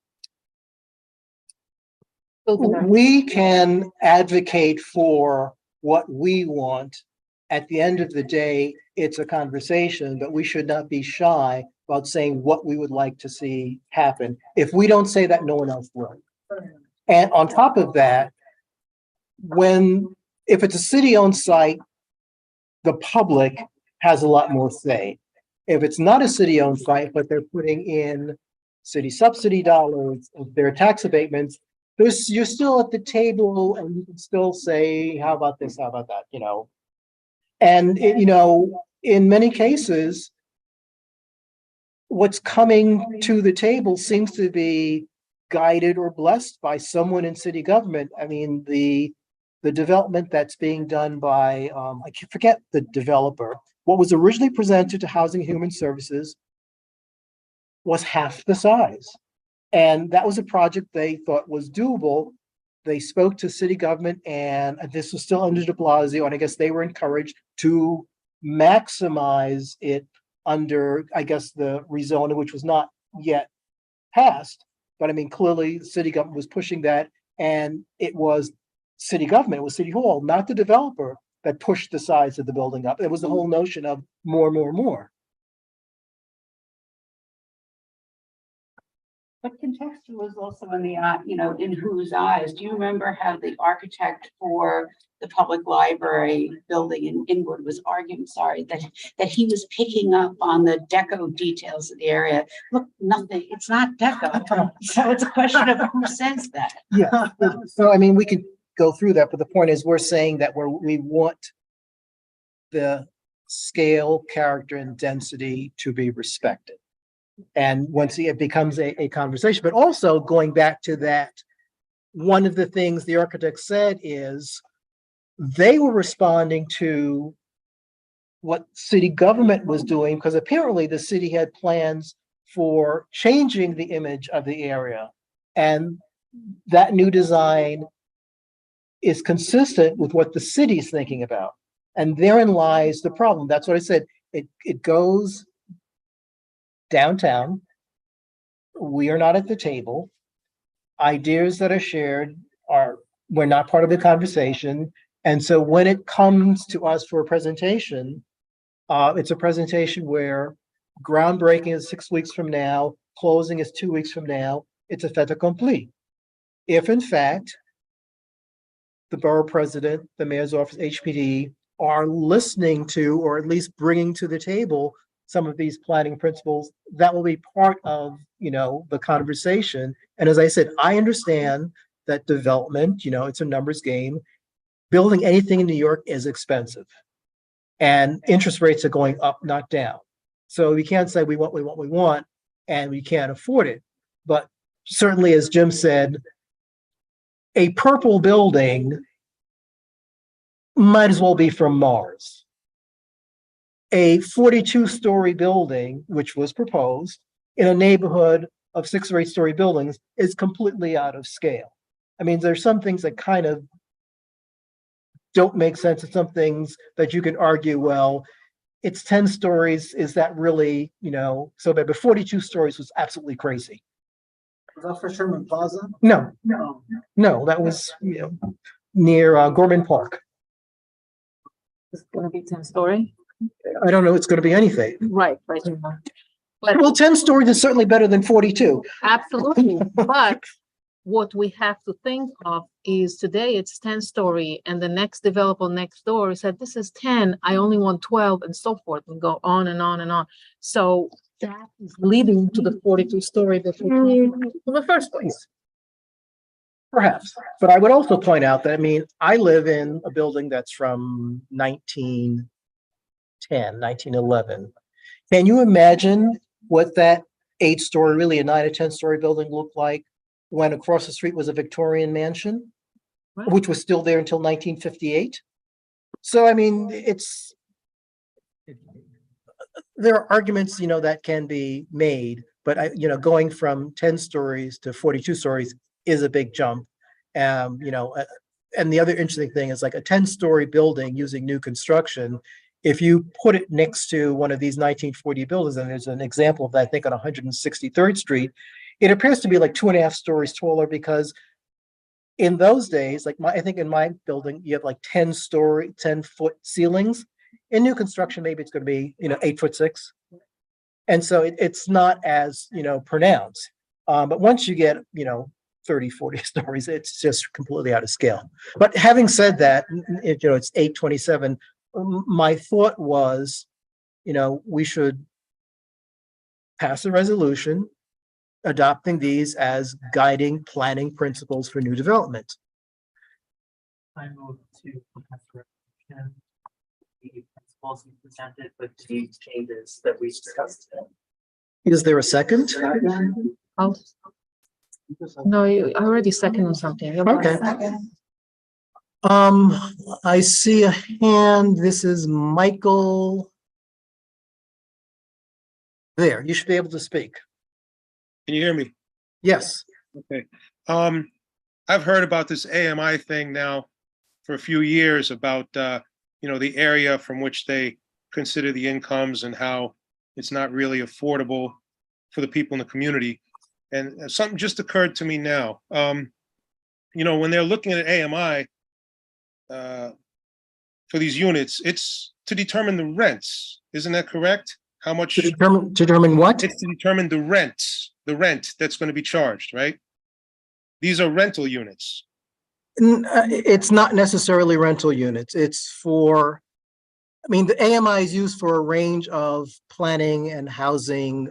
We can advocate for what we want. At the end of the day, it's a conversation, but we should not be shy about saying what we would like to see happen. If we don't say that, no one else will. And on top of that, if it's a city-owned site, the public has a lot more say. If it's not a city-owned site, but they're putting in city subsidy dollars, their tax abatements, you're still at the table and you can still say, how about this, how about that, And, in many cases, what's coming to the table seems to be guided or blessed by someone in city government. The development that's being done by, I forget the developer, what was originally presented to Housing and Human Services was half the size. And that was a project they thought was doable. They spoke to city government, and this was still under de Blasio, and I guess they were encouraged to maximize it under, I guess, the rezoning, which was not yet passed. But clearly the city government was pushing that, and it was city government, it was City Hall, not the developer, that pushed the size of the building up. It was the whole notion of more, more, more. But contextual is also in the, in whose eyes? Do you remember how the architect for the public library building in Inwood was arguing, that he was picking up on the deco details of the area? Look, nothing, it's not deco. So it's a question of who says that. Yeah, so we could go through that, but the point is we're saying that we want the scale, character, and density to be respected. And once it becomes a conversation, but also going back to that, one of the things the architect said is they were responding to what city government was doing, because apparently the city had plans for changing the image of the area. And that new design is consistent with what the city's thinking about. And therein lies the problem. That's what I said. It goes downtown. We are not at the table. Ideas that are shared we're not part of the conversation. And so when it comes to us for a presentation, it's a presentation where groundbreaking is 6 weeks from now, closing is 2 weeks from now. It's a fait accompli. If in fact, the borough president, the mayor's office, HPD are listening to, or at least bringing to the table some of these planning principles, that will be part of, the conversation. And as I said, I understand that development, it's a numbers game. Building anything in New York is expensive. And interest rates are going up, not down. So we can't say we want, and we can't afford it. But certainly, as Jim said, a purple building might as well be from Mars. A 42-story building, which was proposed in a neighborhood of 6 or 8-story buildings, is completely out of scale. I mean, there's some things that kind of don't make sense, and some things that you can argue, well, it's 10 stories. Is that really, so bad? But 42 stories was absolutely crazy. Was that for Sherman Plaza? No, No. that was, near Gorman Park. It's gonna be 10-story? I don't know, it's gonna be anything. Right. Well, 10 stories is certainly better than 42. Absolutely, but what we have to think of is today it's 10-story, and the next developer next door said, this is 10, I only want 12, and so forth, and go on and on and on. So that is leading to the 42-story that we're talking about in the first place. Perhaps, but I would also point out that, I live in a building that's from 1910, 1911. Can you imagine what that 8-story, really a 9 or 10-story building looked like when across the street was a Victorian mansion, which was still there until 1958? So, there are arguments, that can be made, but going from 10 stories to 42 stories is a big jump. And the other interesting thing is, like, a 10-story building using new construction, if you put it next to one of these 1940 buildings, and there's an example of that, I think, on 163rd Street, it appears to be like 2.5 stories taller, because in those days, like I think in my building, you have like 10-foot ceilings. In new construction, maybe it's going to be, 8'6". And so it's not as, pronounced. But once you get, 30, 40 stories, it's just completely out of scale. But having said that, it's 827. My thought was, we should pass a resolution adopting these as guiding planning principles for new development. I move to pass resolution, the principles you presented with the changes that we discussed today. Is there a second? Oh. No, I already seconded something. Okay. I see a hand. This is Michael. There, you should be able to speak. Can you hear me? Yes. Okay. I've heard about this AMI thing now for a few years about, the area from which they consider the incomes and how it's not really affordable for the people in the community. And something just occurred to me now. When they're looking at AMI for these units, it's to determine the rents. Isn't that correct? How much? To determine what? It's to determine the rent that's going to be charged, right? These are rental units. It's not necessarily rental units. It's for, the AMI is used for a range of planning and housing,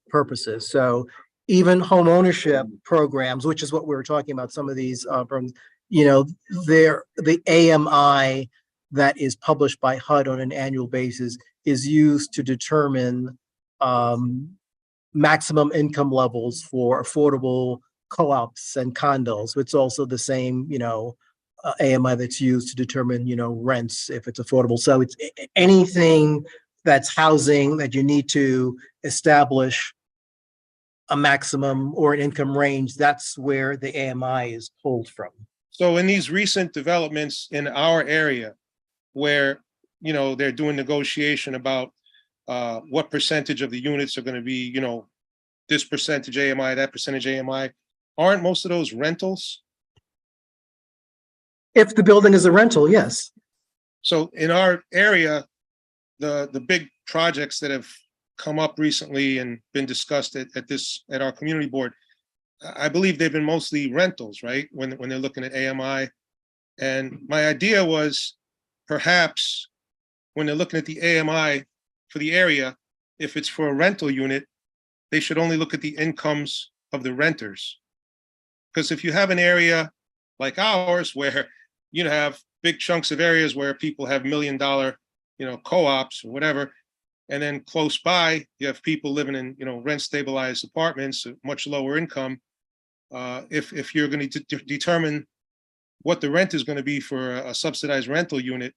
purposes. So even home ownership programs, which is what we were talking about, some of these programs, the AMI that is published by HUD on an annual basis is used to determine maximum income levels for affordable co-ops and condos. It's also the same, AMI that's used to determine, rents if it's affordable. So it's anything that's housing that you need to establish a maximum or an income range. That's where the AMI is pulled from. So in these recent developments in our area where, they're doing negotiation about what percentage of the units are going to be, this percentage AMI, that percentage AMI, aren't most of those rentals? If the building is a rental, yes. So in our area, the big projects that have come up recently and been discussed at our community board, I believe they've been mostly rentals, right? When they're looking at AMI. And my idea was perhaps when they're looking at the AMI for the area, if it's for a rental unit, they should only look at the incomes of the renters. Because if you have an area like ours where you have big chunks of areas where people have $1 million, co-ops or whatever, and then close by you have people living in, rent stabilized apartments, much lower income. If you're going to determine what the rent is going to be for a subsidized rental unit,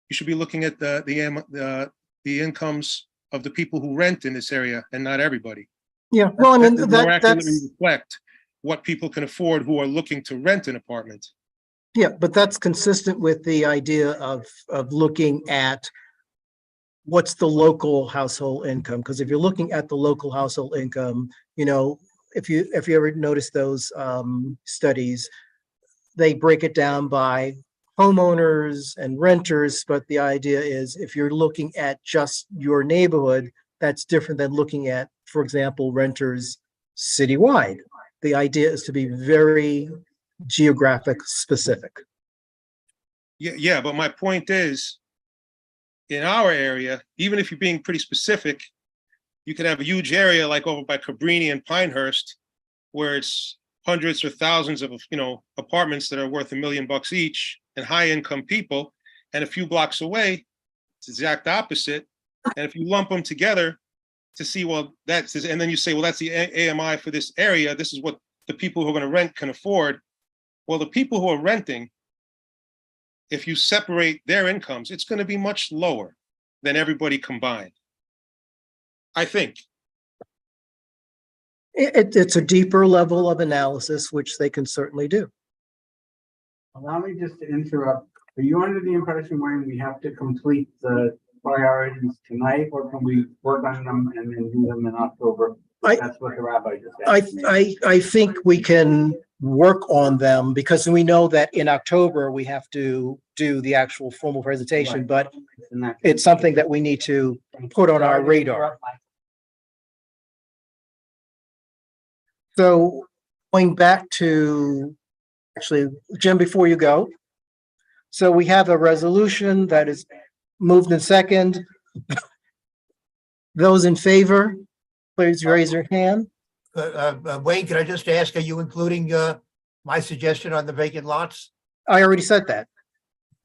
you should be looking at the incomes of the people who rent in this area and not everybody. Yeah, well, I mean, That more accurately that's, reflect what people can afford who are looking to rent an apartment. yeah, but that's consistent with the idea of looking at what's the local household income, because if you're looking at the local household income, if you ever notice those studies, they break it down by homeowners and renters, but the idea is if you're looking at just your neighborhood, that's different than looking at, for example, renters citywide. The idea is to be very geographic specific. Yeah, but my point is, in our area, even if you're being pretty specific, you could have a huge area like over by Cabrini and Pinehurst, where it's hundreds or thousands of, apartments that are worth $1 million each and high income people. And a few blocks away, it's the exact opposite. And if you lump them together to see, well, and then you say, well, that's the AMI for this area. This is what the people who are going to rent can afford. Well, the people who are renting, if you separate their incomes, it's going to be much lower than everybody combined, I think. It's a deeper level of analysis, which they can certainly do. Allow me just to interrupt. Are you under the impression, Wayne, we have to complete the priorities tonight, or can we work on them and then do them in October? That's what the rabbi just asked me. I think we can work on them because we know that in October we have to do the actual formal presentation, but it's something that we need to put on our radar. So going back to, actually, Jim, before you go. So we have a resolution that is moved in second. Those in favor, please raise your hand. Wayne, can I just ask, are you including my suggestion on the vacant lots? I already said that.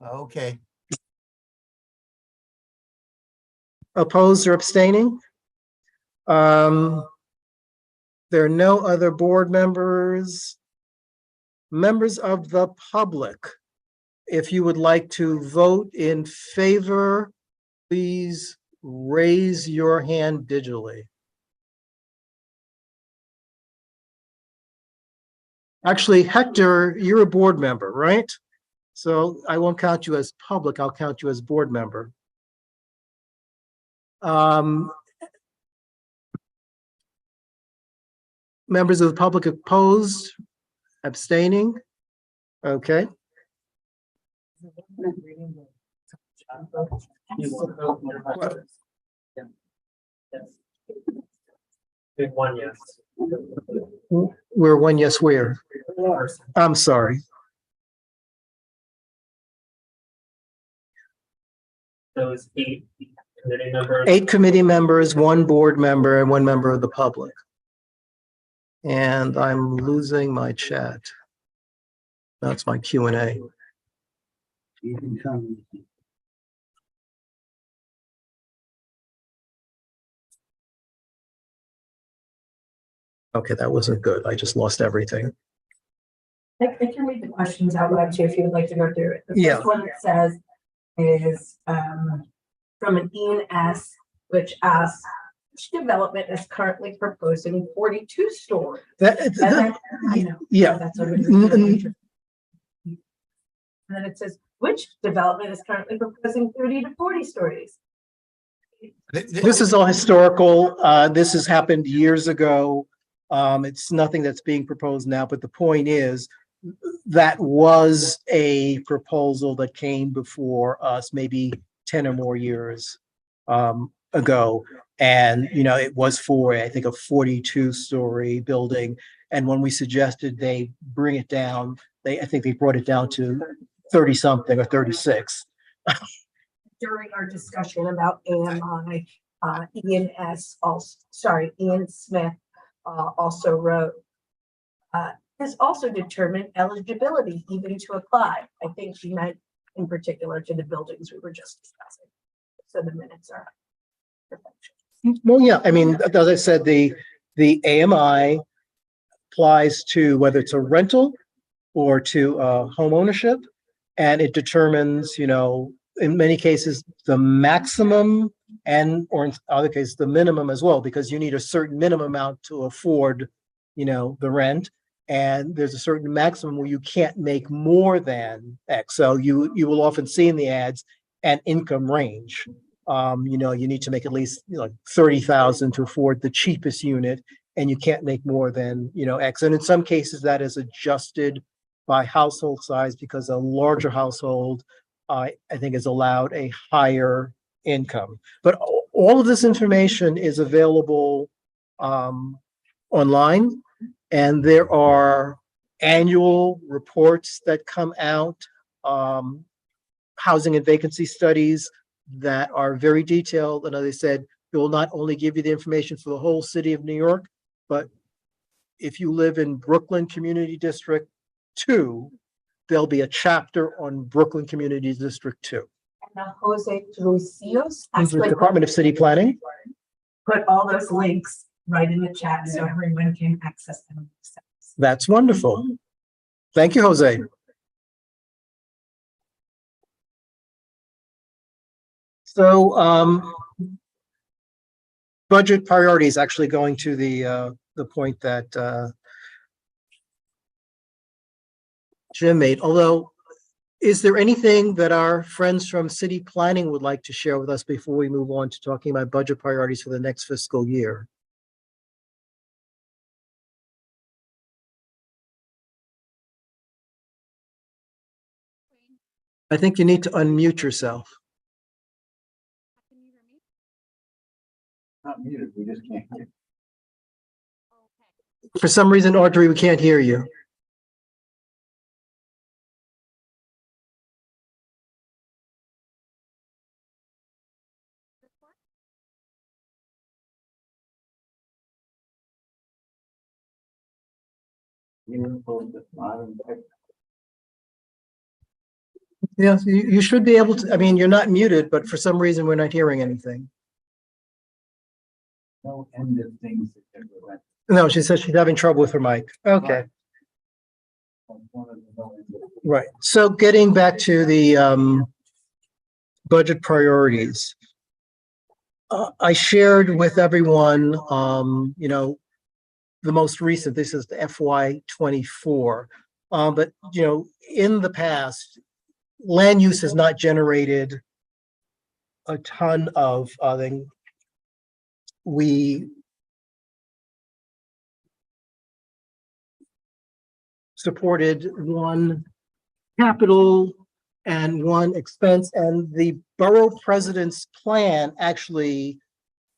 Okay. Opposed or abstaining? There are no other board members. Members of the public, if you would like to vote in favor, please raise your hand digitally. Actually, Hector, you're a board member, right? So I won't count you as public, I'll count you as board member. Members of the public opposed, abstaining? Okay. One yes. We're one yes, where? I'm sorry. Those 8 committee members. 8 committee members, 1 board member, and 1 member of the public. And I'm losing my chat. That's my Q&A. Okay, that wasn't good. I just lost everything. I can read the questions out loud too, if you would like to go through it. The Yeah. first one it says is from an Ian S, which asks, which development is currently proposing 42 stories? I know. Yeah. That's what it is. And then it says, which development is currently proposing 30 to 40 stories? This is all historical. This has happened years ago. It's nothing that's being proposed now, but the point is that was a proposal that came before us maybe 10 or more years ago. And, you know, it was for, I think, a 42-story building. And when we suggested they bring it down, I think they brought it down to 30 something or 36. During our discussion about AMI, Ian Smith also wrote, has also determined eligibility even to apply. I think she meant in particular to the buildings we were just discussing. So the minutes are perfection. Well, yeah, I mean, as I said, the AMI applies to whether it's a rental or to home ownership, and it determines, you know, in many cases, the maximum and, or in other cases, the minimum as well, because you need a certain minimum amount to afford, you know, the rent. And there's a certain maximum where you can't make more than X. So you will often see in the ads an income range. You know, you need to make at least, you know, like 30,000 to afford the cheapest unit, and you can't make more than, you know, X. And in some cases that is adjusted by household size, because a larger household, I think, is allowed a higher income. But all of this information is available online, and there are annual reports that come out, housing and vacancy studies that are very detailed. And as I said, it will not only give you the information for the whole city of New York, but if you live in Brooklyn Community District 2, there'll be a chapter on Brooklyn Community District 2. And Jose Trucios The Department of City Planning. put all those links right in the chat so everyone can access them. That's wonderful. Thank you, Jose. So budget priorities, actually going to the point that Jim made, although, is there anything that our friends from city planning would like to share with us before we move on to talking about budget priorities for the next fiscal year? I think you need to unmute yourself. Not muted, we just can't hear. For some reason, Audrey, we can't hear you. Yeah, you should be able to, I mean, you're not muted, but for some reason, we're not hearing anything. No end of things. that can prevent No, she says she's having trouble with her mic. Okay, one of the no end of- right. So getting back to the budget priorities. I shared with everyone, you know, the most recent, this is the FY24. But, you know, in the past, land use has not generated a ton of, we supported one capital and one expense, and the borough president's plan actually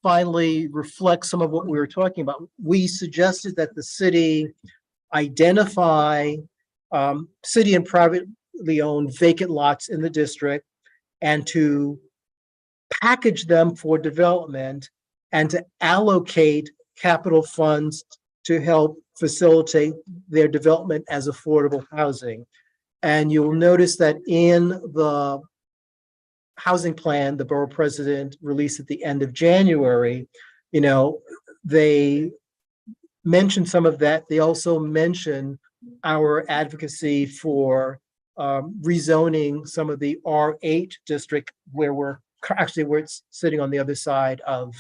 finally reflects some of what we were talking about. We suggested that the city identify city and privately owned vacant lots in the district, and to package them for development, and to allocate capital funds to help facilitate their development as affordable housing. And you'll notice that in the housing plan the borough president released at the end of January, you know, they mentioned some of that. They also mention our advocacy for rezoning some of the R8 district, where we're it's sitting on the other side of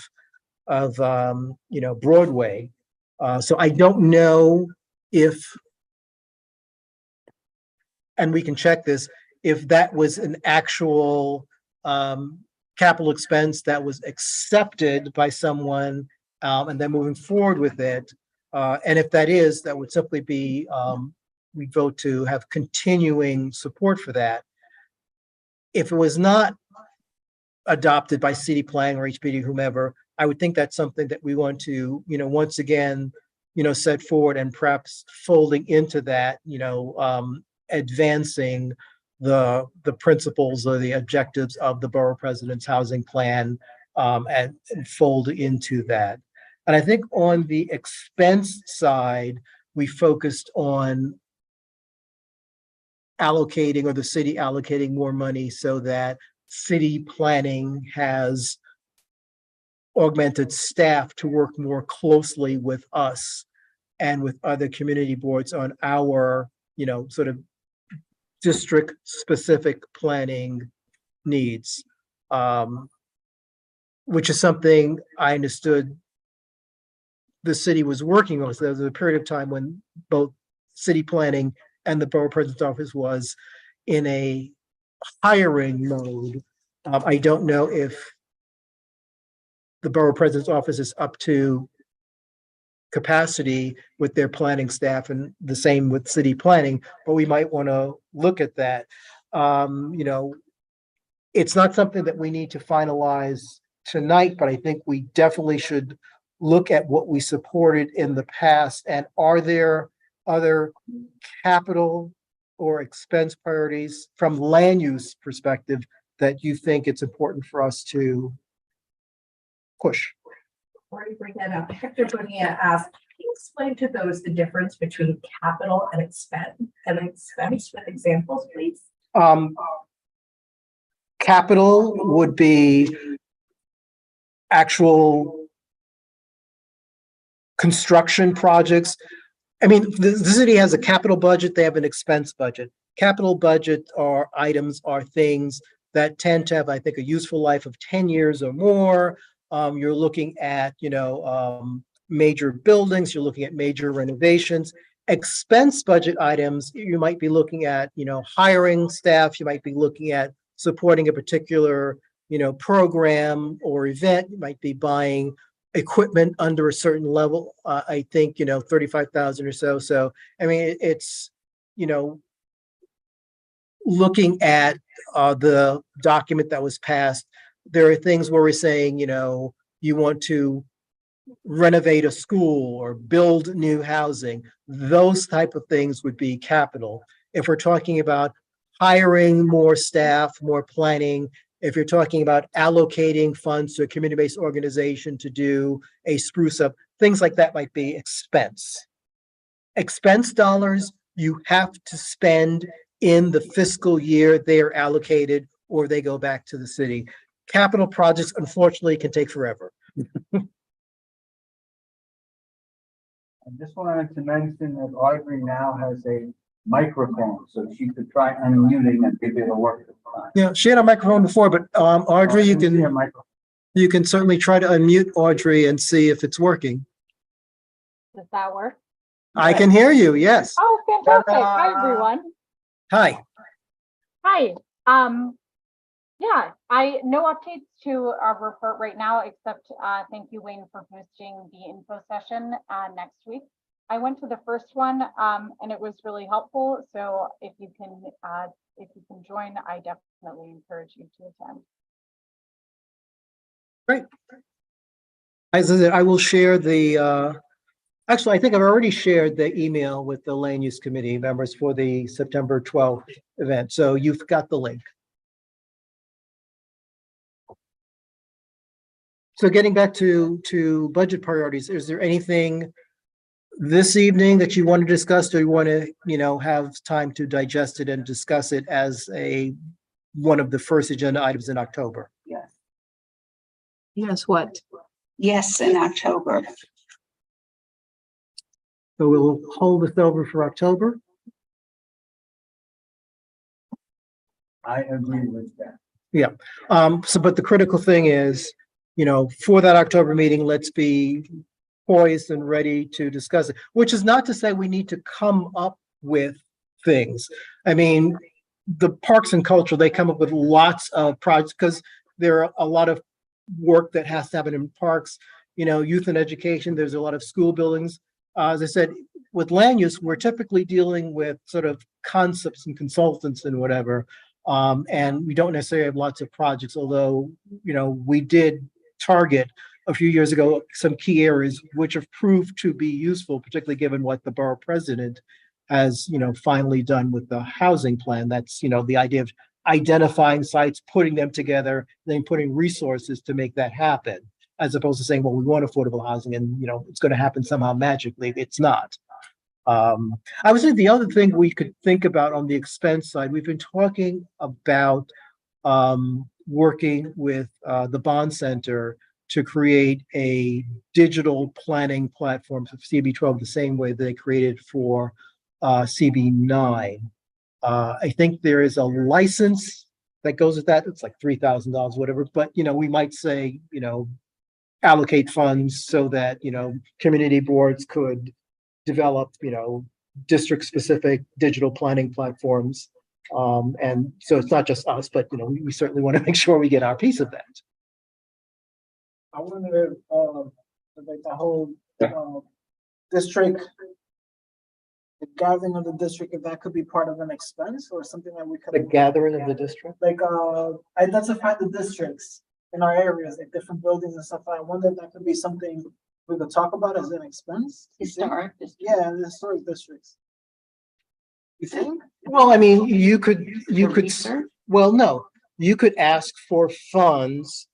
you know, Broadway. So I don't know if, and we can check this, if that was an actual capital expense that was accepted by someone, and then moving forward with it. And if that is, that would simply be, we vote to have continuing support for that. If it was not adopted by city planning or HPD, whomever, I would think that's something that we want to, once again, set forward and perhaps folding into that, advancing the principles or the objectives of the borough president's housing plan, and fold into that. And I think on the expense side, we focused on allocating, or the city allocating more money so that city planning has augmented staff to work more closely with us and with other community boards on our, sort of district specific planning needs. Which is something I understood the city was working on. So there was a period of time when both city planning and the borough president's office was in a hiring mode. I don't know if the borough president's office is up to capacity with their planning staff, and the same with city planning, but we might want to look at that. It's not something that we need to finalize tonight, but I think we definitely should look at what we supported in the past, and are there other capital or expense priorities from land use perspective that you think it's important for us to push? Before you bring that up, Hector Bonilla asked, can you explain to those the difference between capital and expense with examples, please? Capital would be actual construction projects. I mean, the city has a capital budget, they have an expense budget. Capital budget are things that tend to have, I think, a useful life of 10 years or more. You're looking at, major buildings, you're looking at major renovations. Expense budget items, you might be looking at, hiring staff, you might be looking at supporting a particular, program or event, you might be buying equipment under a certain level, I think, 35,000 or so. So, I mean, it's, looking at the document that was passed, there are things where we're saying, you want to renovate a school or build new housing. Those type of things would be capital. If we're talking about hiring more staff, more planning, if you're talking about allocating funds to a community-based organization to do a spruce up, things like that might be expense. Expense dollars you have to spend in the fiscal year they are allocated, or they go back to the city. Capital projects, unfortunately, can take forever. I just wanted to mention that Audrey now has a microphone, so she could try unmuting and give it a work. Yeah, she had a microphone before, but Audrey, you can certainly try to unmute Audrey and see if it's working. Does that work? I can hear you, yes. Oh, fantastic. Hi, everyone. Hi. Hi. Yeah, no updates to our report right now, except thank you, Wayne, for hosting the info session next week. I went to the first one and it was really helpful. So if you can join, I definitely encourage you to attend. Great. As I said, I will share the, actually, I think I've already shared the email with the land use committee members for the September 12th event. So you've got the link. So getting back to budget priorities, is there anything this evening that you want to discuss, or you want to, have time to digest it and discuss it as one of the first agenda items in October? Yes. Yes, what? Yes, in October. So we'll hold this over for October. I agree with that. Yeah. But the critical thing is, for that October meeting, let's be poised and ready to discuss it, which is not to say we need to come up with things. I mean, the Parks and Culture, they come up with lots of projects because there are a lot of work that has to happen in parks, youth and education. There's a lot of school buildings. As I said, with land use, we're typically dealing with sort of concepts and consultants and whatever. And we don't necessarily have lots of projects, although, we did target a few years ago some key areas which have proved to be useful, particularly given what the borough president has, finally done with the housing plan. That's, the idea of identifying sites, putting them together, then putting resources to make that happen, as opposed to saying, well, we want affordable housing and, it's going to happen somehow magically. It's not. I would say the other thing we could think about on the expense side, we've been talking about working with the Bond Center to create a digital planning platform for CB12 the same way they created for CB9. I think there is a license that goes with that. It's like $3,000, whatever. But, we might say, allocate funds so that, community boards could develop, district-specific digital planning platforms. And so it's not just us, but, we certainly want to make sure we get our piece of that. I wonder, like the whole, district, the gathering of the district, if that could be part of an expense or something that we could. The gathering of the district? Like, identify the districts in our areas, like different buildings and stuff. I wonder if that could be something we could talk about as an expense. Historic. Yeah, the historic districts. You think? Well, I mean, you could, well, no, you could ask for funds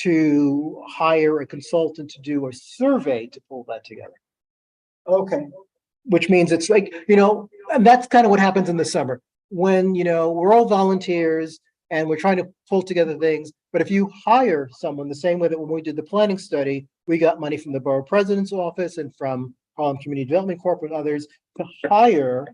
to hire a consultant to do a survey to pull that together. Okay. Which means it's like, and that's kind of what happens in the summer when, we're all volunteers and we're trying to pull together things. But if you hire someone the same way that when we did the planning study, we got money from the borough president's office and from Harlem Community Development Corp and others to hire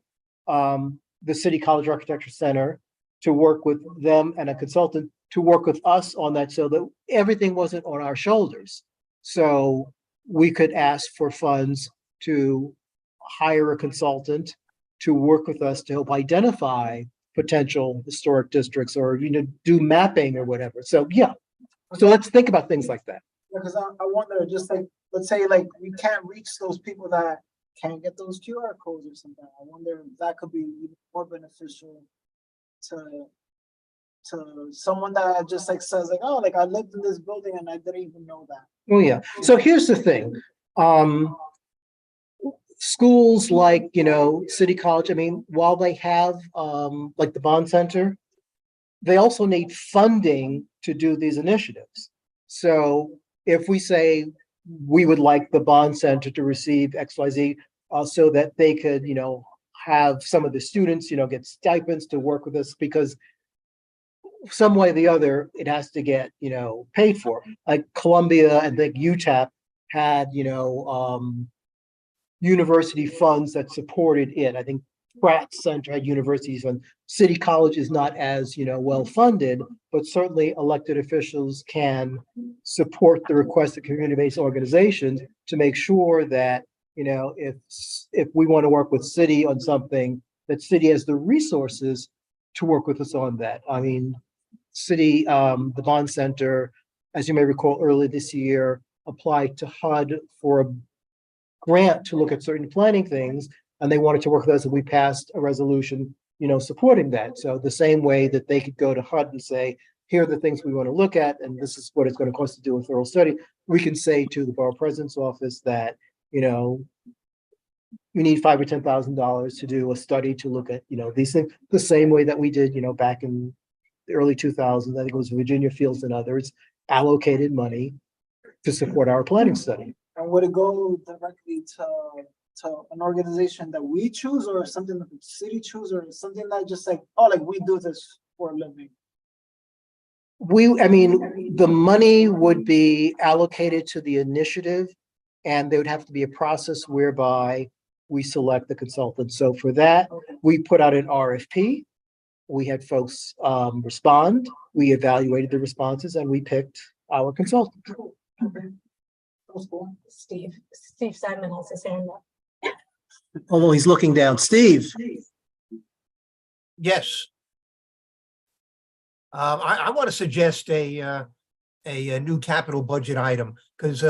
the City College Architecture Center to work with them and a consultant to work with us on that so that everything wasn't on our shoulders. So we could ask for funds to hire a consultant to work with us to help identify potential historic districts or, do mapping or whatever. So, yeah. So let's think about things like that. Because I wonder, just like, let's say like we can't reach those people that can't get those QR codes or something. I wonder if that could be even more beneficial to someone that just like says like, oh, like I lived in this building and I didn't even know that. Oh, yeah. So here's the thing. Schools like, City College, I mean, while they have like the Bond Center, they also need funding to do these initiatives. So if we say we would like the Bond Center to receive XYZ so that they could, have some of the students, get stipends to work with us because some way or the other, it has to get, paid for. Like Columbia and like UTEP had, university funds that supported it. I think Pratt Center had universities and City College is not as, well funded, but certainly elected officials can support the request of community-based organizations to make sure that, if we want to work with city on something, that city has the resources to work with us on that. I mean, city, the Bond Center, as you may recall earlier this year, applied to HUD for a grant to look at certain planning things, and they wanted to work with us, and we passed a resolution, supporting that. So the same way that they could go to HUD and say, here are the things we want to look at, and this is what it's going to cost to do a thorough study, we can say to the borough president's office that, we need $5,000 or $10,000 to do a study to look at, these things, the same way that we did, back in the early 2000s. I think it was Virginia Fields and others allocated money to support our planning study. And would it go directly to an organization that we choose or something that the city choose or something that just like, oh, like we do this for a living? The money would be allocated to the initiative and there would have to be a process whereby we select the consultant. So for that, we put out an RFP. We had folks respond. We evaluated the responses and we picked our consultant. Steve Simon has his hand up. Although he's looking down. Steve. Yes. I want to suggest a new capital budget item, because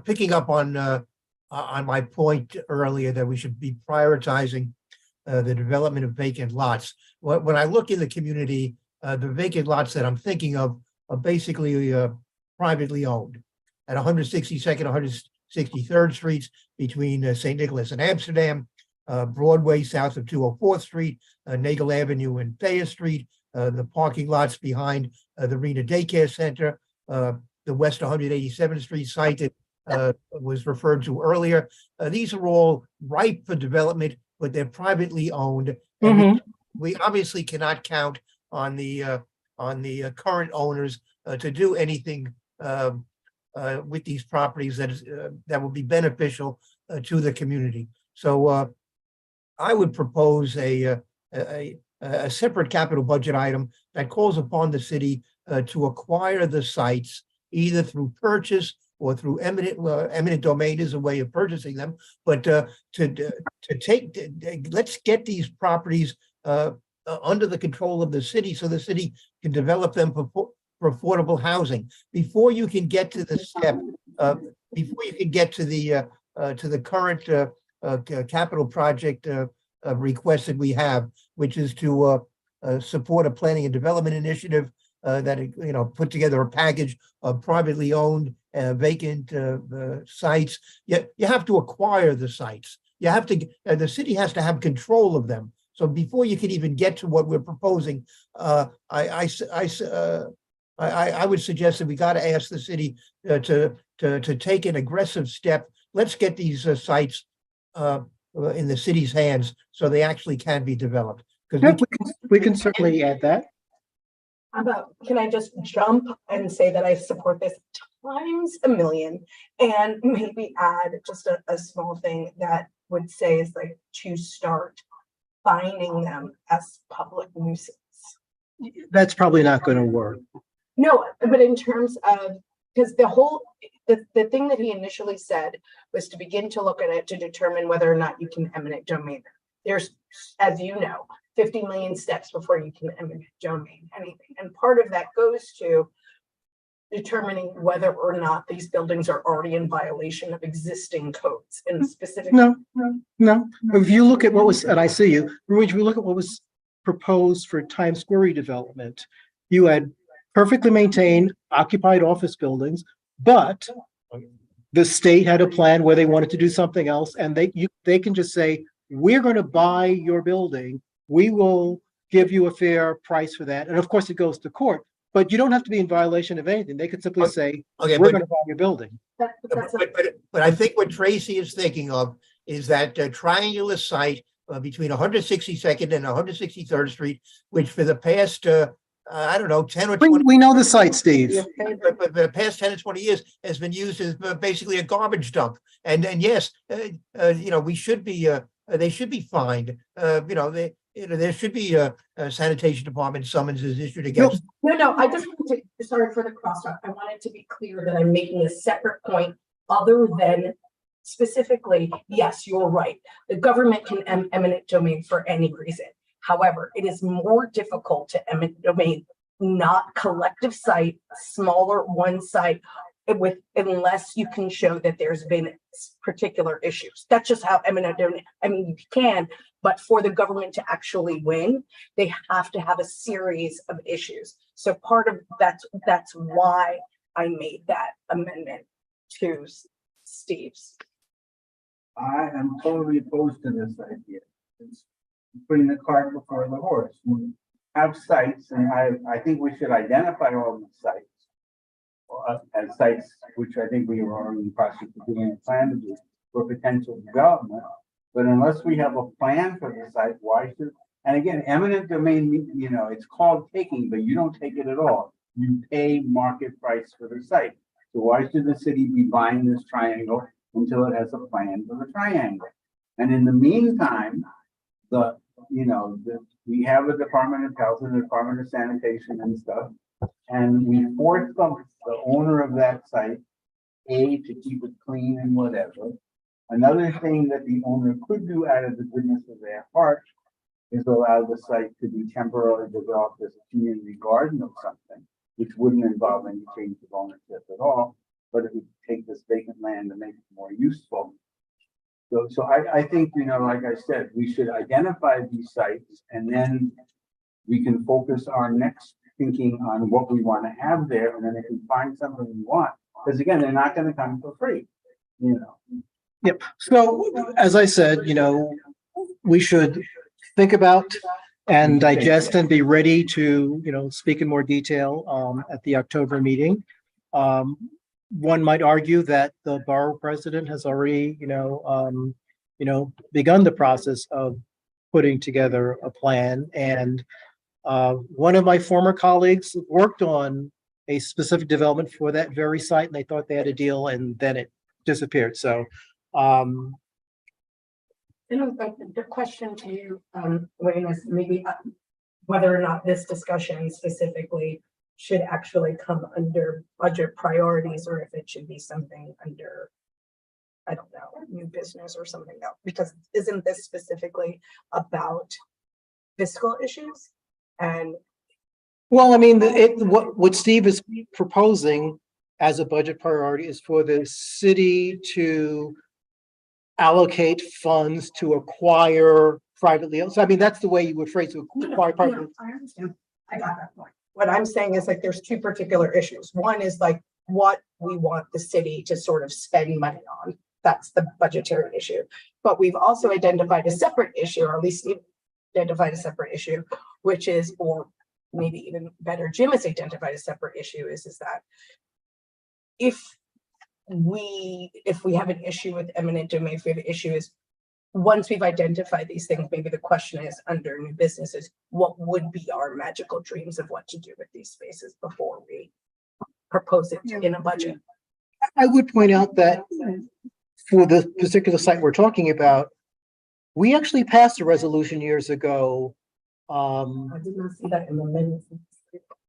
picking up on my point earlier that we should be prioritizing the development of vacant lots. When I look in the community, the vacant lots that I'm thinking of are basically privately owned at 162nd, 163rd Streets between St. Nicholas and Amsterdam, Broadway south of 204th Street, Nagel Avenue and Thayer Street, the parking lots behind the Rena Daycare Center, the West 187th Street site that was referred to earlier. These are all ripe for development, but they're privately owned. And we obviously cannot count on the current owners to do anything with these properties that will be beneficial to the community. So I would propose a separate capital budget item that calls upon the city to acquire the sites either through purchase or through eminent domain is a way of purchasing them, but let's get these properties under the control of the city so the city can develop them for affordable housing. Before you can get to the step, before you can get to the current capital project request that we have, which is to support a planning and development initiative that put together a package of privately owned vacant sites. You have to acquire the sites. You have to. The city has to have control of them. So before you can even get to what we're proposing, I would suggest that we got to ask the city to take an aggressive step. Let's get these sites in the city's hands so they actually can be developed. Because we can certainly add that. Can I just jump and say that I support this times a million, and maybe add just a small thing that would say is like to start finding them as public nuisance. That's probably not going to work. No, but in terms of, because the thing that he initially said was to begin to look at it to determine whether or not you can eminent domain. There's, as you know, 50 million steps before you can eminent domain anything. And part of that goes to determining whether or not these buildings are already in violation of existing codes and specific. No. If you look at what was, and I see you, if we look at what was proposed for Times Square redevelopment, you had perfectly maintained occupied office buildings, but the state had a plan where they wanted to do something else, and they can just say, we're going to buy your building. We will give you a fair price for that. And of course, it goes to court, but you don't have to be in violation of anything. They could simply say, we're going to buy your building. But I think what Tracy is thinking of is that triangular site between 162nd and 163rd Street, which for the past, I don't know, 10 or 20. We know the site, Steve. But the past 10 or 20 years has been used as basically a garbage dump. And yes, we should be, they should be fined. There should be a sanitation department summonses issued against. No, I just wanted to, sorry for the crosstalk. I wanted to be clear that I'm making a separate point other than specifically, yes, you're right. The government can eminent domain for any reason. However, it is more difficult to eminent domain, not collective site, smaller one site, unless you can show that there's been particular issues. That's just how eminent domain, you can, but for the government to actually win, they have to have a series of issues. So part of that's why I made that amendment to Steve's. I am totally opposed to this idea. It's putting the cart before the horse. We have sites, and I think we should identify all the sites as sites, which I think we are already in the process of doing a plan to do for potential development. But unless we have a plan for the site, why should, and again, eminent domain, it's called taking, but you don't take it at all. You pay market price for the site. So why should the city be buying this triangle until it has a plan for the triangle? And in the meantime, we have a Department of Health and a Department of Sanitation and stuff, and we force the owner of that site, to keep it clean and whatever. Another thing that the owner could do out of the goodness of their heart is allow the site to be temporarily developed as a community garden or something, which wouldn't involve any change of ownership at all, but it would take this vacant land and make it more useful. So I think, you know, like I said, we should identify these sites and then we can focus our next thinking on what we want to have there. And then if we find something we want, because again, they're not going to come for free, you know. Yep. So as I said, you know, we should think about and digest and be ready to, you know, speak in more detail at the October meeting. One might argue that the borough president has already, begun the process of putting together a plan. And one of my former colleagues worked on a specific development for that very site, and they thought they had a deal, and then it disappeared. So, the question to you, Wayne, is maybe whether or not this discussion specifically should actually come under budget priorities, or if it should be something under, I don't know, new business or something else, because isn't this specifically about fiscal issues? And well, I mean, what Steve is proposing as a budget priority is for the city to allocate funds to acquire privately. So I mean, that's the way you would phrase it, acquire privately. I understand. I got that point. What I'm saying is, like, there's two particular issues. One is like what we want the city to sort of spend money on. That's the budgetary issue. But we've also identified a separate issue, or at least identified a separate issue, which is, or maybe even better, Jim has identified a separate issue, is that if we have an issue with eminent domain, if we have an issue is, once we've identified these things, maybe the question is under new businesses, what would be our magical dreams of what to do with these spaces before we propose it in a budget? I would point out that for the particular site we're talking about, we actually passed a resolution years ago. I did not see that in the minutes.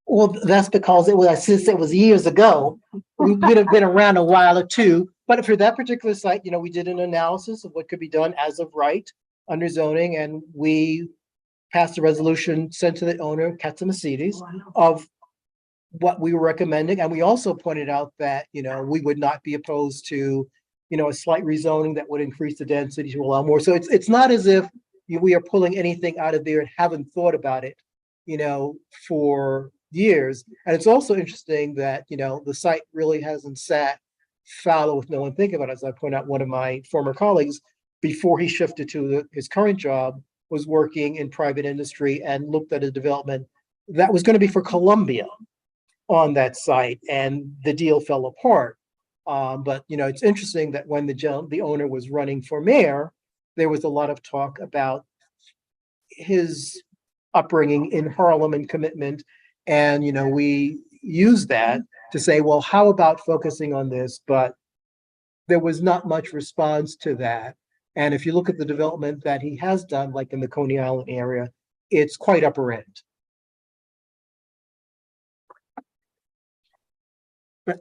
Well, that's because since it was years ago, we would have been around a while or two. But for that particular site, you know, we did an analysis of what could be done as of right under zoning, and we passed a resolution sent to the owner, Katsumasides, of what we were recommending. And we also pointed out that, you know, we would not be opposed to, you know, a slight rezoning that would increase the density to allow more. So it's not as if we are pulling anything out of there and haven't thought about it, you know, for years. And it's also interesting that, you know, the site really hasn't sat fallow with no one thinking about it. As I point out, one of my former colleagues, before he shifted to his current job, was working in private industry and looked at a development that was going to be for Columbia on that site, and the deal fell apart. But, you know, it's interesting that when the owner was running for mayor, there was a lot of talk about his upbringing in Harlem and commitment. And, you know, we used that to say, well, how about focusing on this? But there was not much response to that. And if you look at the development that he has done, like in the Coney Island area, it's quite upper end. But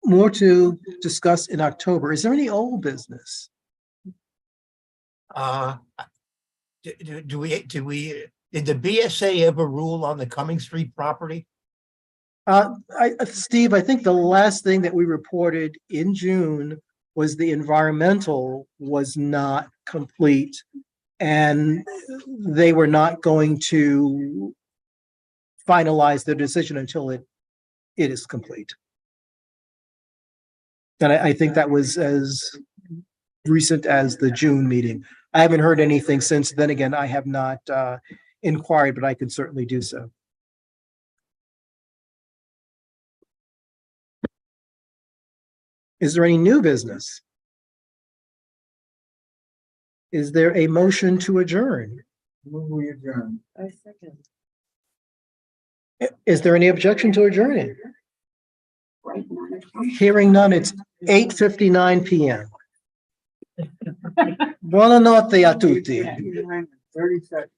more to discuss in October. Is there any old business? Did the BSA ever rule on the Cumming Street property? Steve, I think the last thing that we reported in June was the environmental was not complete, and they were not going to finalize their decision until it is complete. And I think that was as recent as the June meeting. I haven't heard anything since then. Again, I have not inquired, but I could certainly do so. Is there any new business? Is there a motion to adjourn? We adjourn. I second. Is there any objection to adjourning? Hearing none, it's 8:59 p.m. Buonanotte a tutti. 30 seconds.